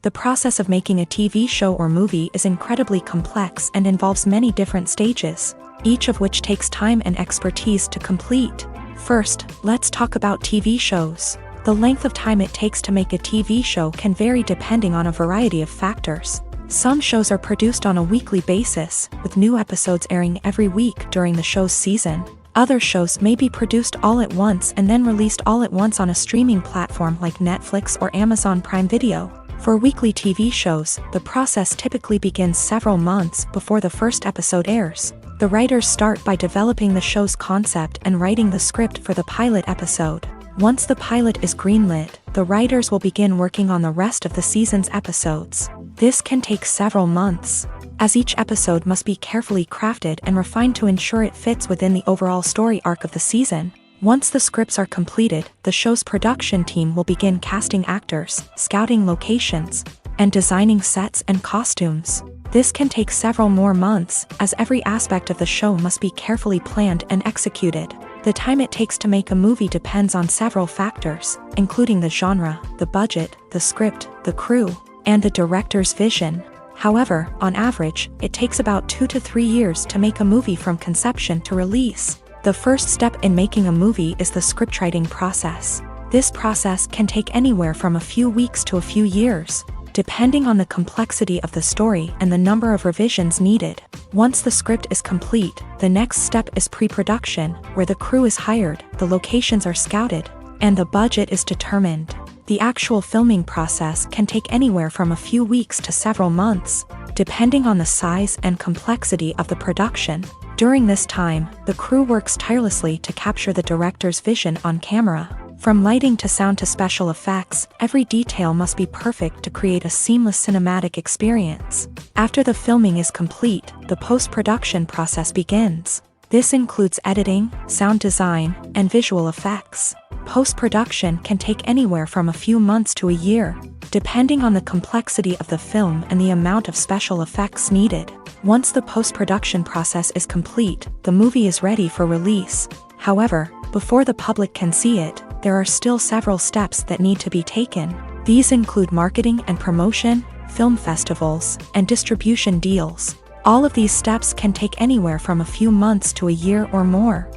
The process of making a TV show or movie is incredibly complex and involves many different stages, each of which takes time and expertise to complete. First, let's talk about TV shows. The length of time it takes to make a TV show can vary depending on a variety of factors. Some shows are produced on a weekly basis, with new episodes airing every week during the show's season. Other shows may be produced all at once and then released all at once on a streaming platform like Netflix or Amazon Prime Video. For weekly TV shows, the process typically begins several months before the first episode airs. The writers start by developing the show's concept and writing the script for the pilot episode. Once the pilot is greenlit, the writers will begin working on the rest of the season's episodes. This can take several months, as each episode must be carefully crafted and refined to ensure it fits within the overall story arc of the season. Once the scripts are completed, the show's production team will begin casting actors, scouting locations, and designing sets and costumes. This can take several more months, as every aspect of the show must be carefully planned and executed. The time it takes to make a movie depends on several factors, including the genre, the budget, the script, the crew, and the director's vision. However, on average, it takes about 2 to 3 years to make a movie from conception to release. The first step in making a movie is the scriptwriting process. This process can take anywhere from a few weeks to a few years, depending on the complexity of the story and the number of revisions needed. Once the script is complete, the next step is pre-production, where the crew is hired, the locations are scouted, and the budget is determined. The actual filming process can take anywhere from a few weeks to several months, depending on the size and complexity of the production. During this time, the crew works tirelessly to capture the director's vision on camera. From lighting to sound to special effects, every detail must be perfect to create a seamless cinematic experience. After the filming is complete, the post-production process begins. This includes editing, sound design, and visual effects. Post-production can take anywhere from a few months to a year, depending on the complexity of the film and the amount of special effects needed. Once the post-production process is complete, the movie is ready for release. However, before the public can see it, there are still several steps that need to be taken. These include marketing and promotion, film festivals, and distribution deals. All of these steps can take anywhere from a few months to a year or more.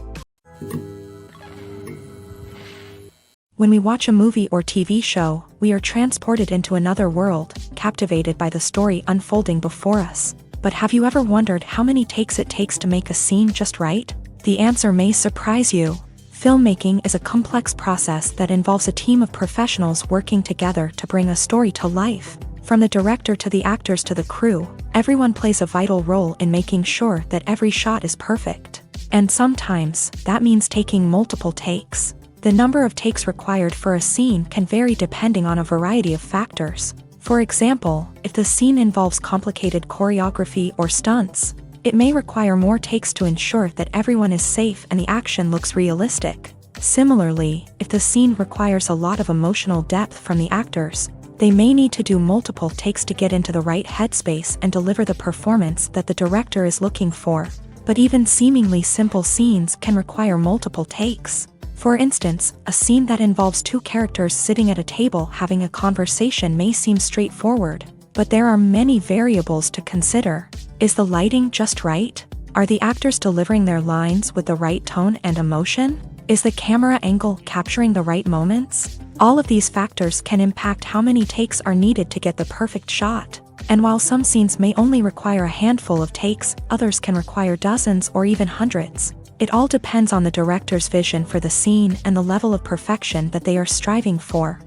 When we watch a movie or TV show, we are transported into another world, captivated by the story unfolding before us. But have you ever wondered how many takes it takes to make a scene just right? The answer may surprise you. Filmmaking is a complex process that involves a team of professionals working together to bring a story to life. From the director to the actors to the crew, everyone plays a vital role in making sure that every shot is perfect. And sometimes, that means taking multiple takes. The number of takes required for a scene can vary depending on a variety of factors. For example, if the scene involves complicated choreography or stunts, it may require more takes to ensure that everyone is safe and the action looks realistic. Similarly, if the scene requires a lot of emotional depth from the actors, they may need to do multiple takes to get into the right headspace and deliver the performance that the director is looking for. But even seemingly simple scenes can require multiple takes. For instance, a scene that involves two characters sitting at a table having a conversation may seem straightforward, but there are many variables to consider. Is the lighting just right? Are the actors delivering their lines with the right tone and emotion? Is the camera angle capturing the right moments? All of these factors can impact how many takes are needed to get the perfect shot. And while some scenes may only require a handful of takes, others can require dozens or even hundreds. It all depends on the director's vision for the scene and the level of perfection that they are striving for.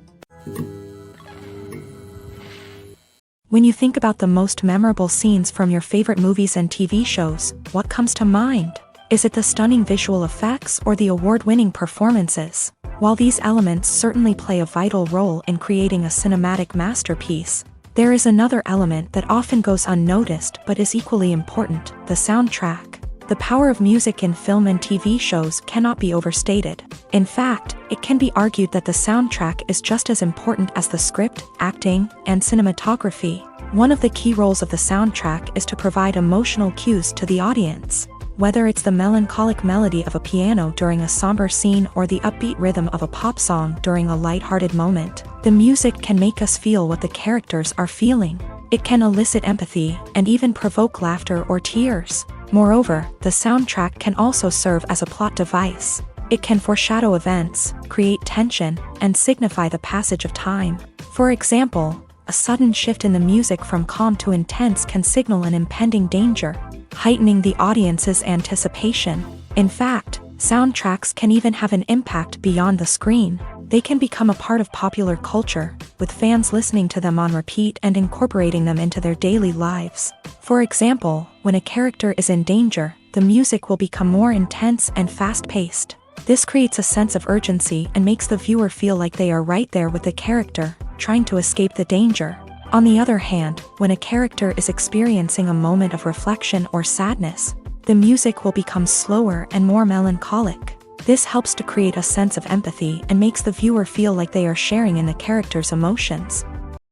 When you think about the most memorable scenes from your favorite movies and TV shows, what comes to mind? Is it the stunning visual effects or the award-winning performances? While these elements certainly play a vital role in creating a cinematic masterpiece, there is another element that often goes unnoticed but is equally important: the soundtrack. The power of music in film and TV shows cannot be overstated. In fact, it can be argued that the soundtrack is just as important as the script, acting, and cinematography. One of the key roles of the soundtrack is to provide emotional cues to the audience. Whether it's the melancholic melody of a piano during a somber scene or the upbeat rhythm of a pop song during a lighthearted moment, the music can make us feel what the characters are feeling. It can elicit empathy and even provoke laughter or tears. Moreover, the soundtrack can also serve as a plot device. It can foreshadow events, create tension, and signify the passage of time. For example, a sudden shift in the music from calm to intense can signal an impending danger, heightening the audience's anticipation. In fact, soundtracks can even have an impact beyond the screen. They can become a part of popular culture, with fans listening to them on repeat and incorporating them into their daily lives. For example, when a character is in danger, the music will become more intense and fast-paced. This creates a sense of urgency and makes the viewer feel like they are right there with the character, trying to escape the danger. On the other hand, when a character is experiencing a moment of reflection or sadness, the music will become slower and more melancholic. This helps to create a sense of empathy and makes the viewer feel like they are sharing in the character's emotions.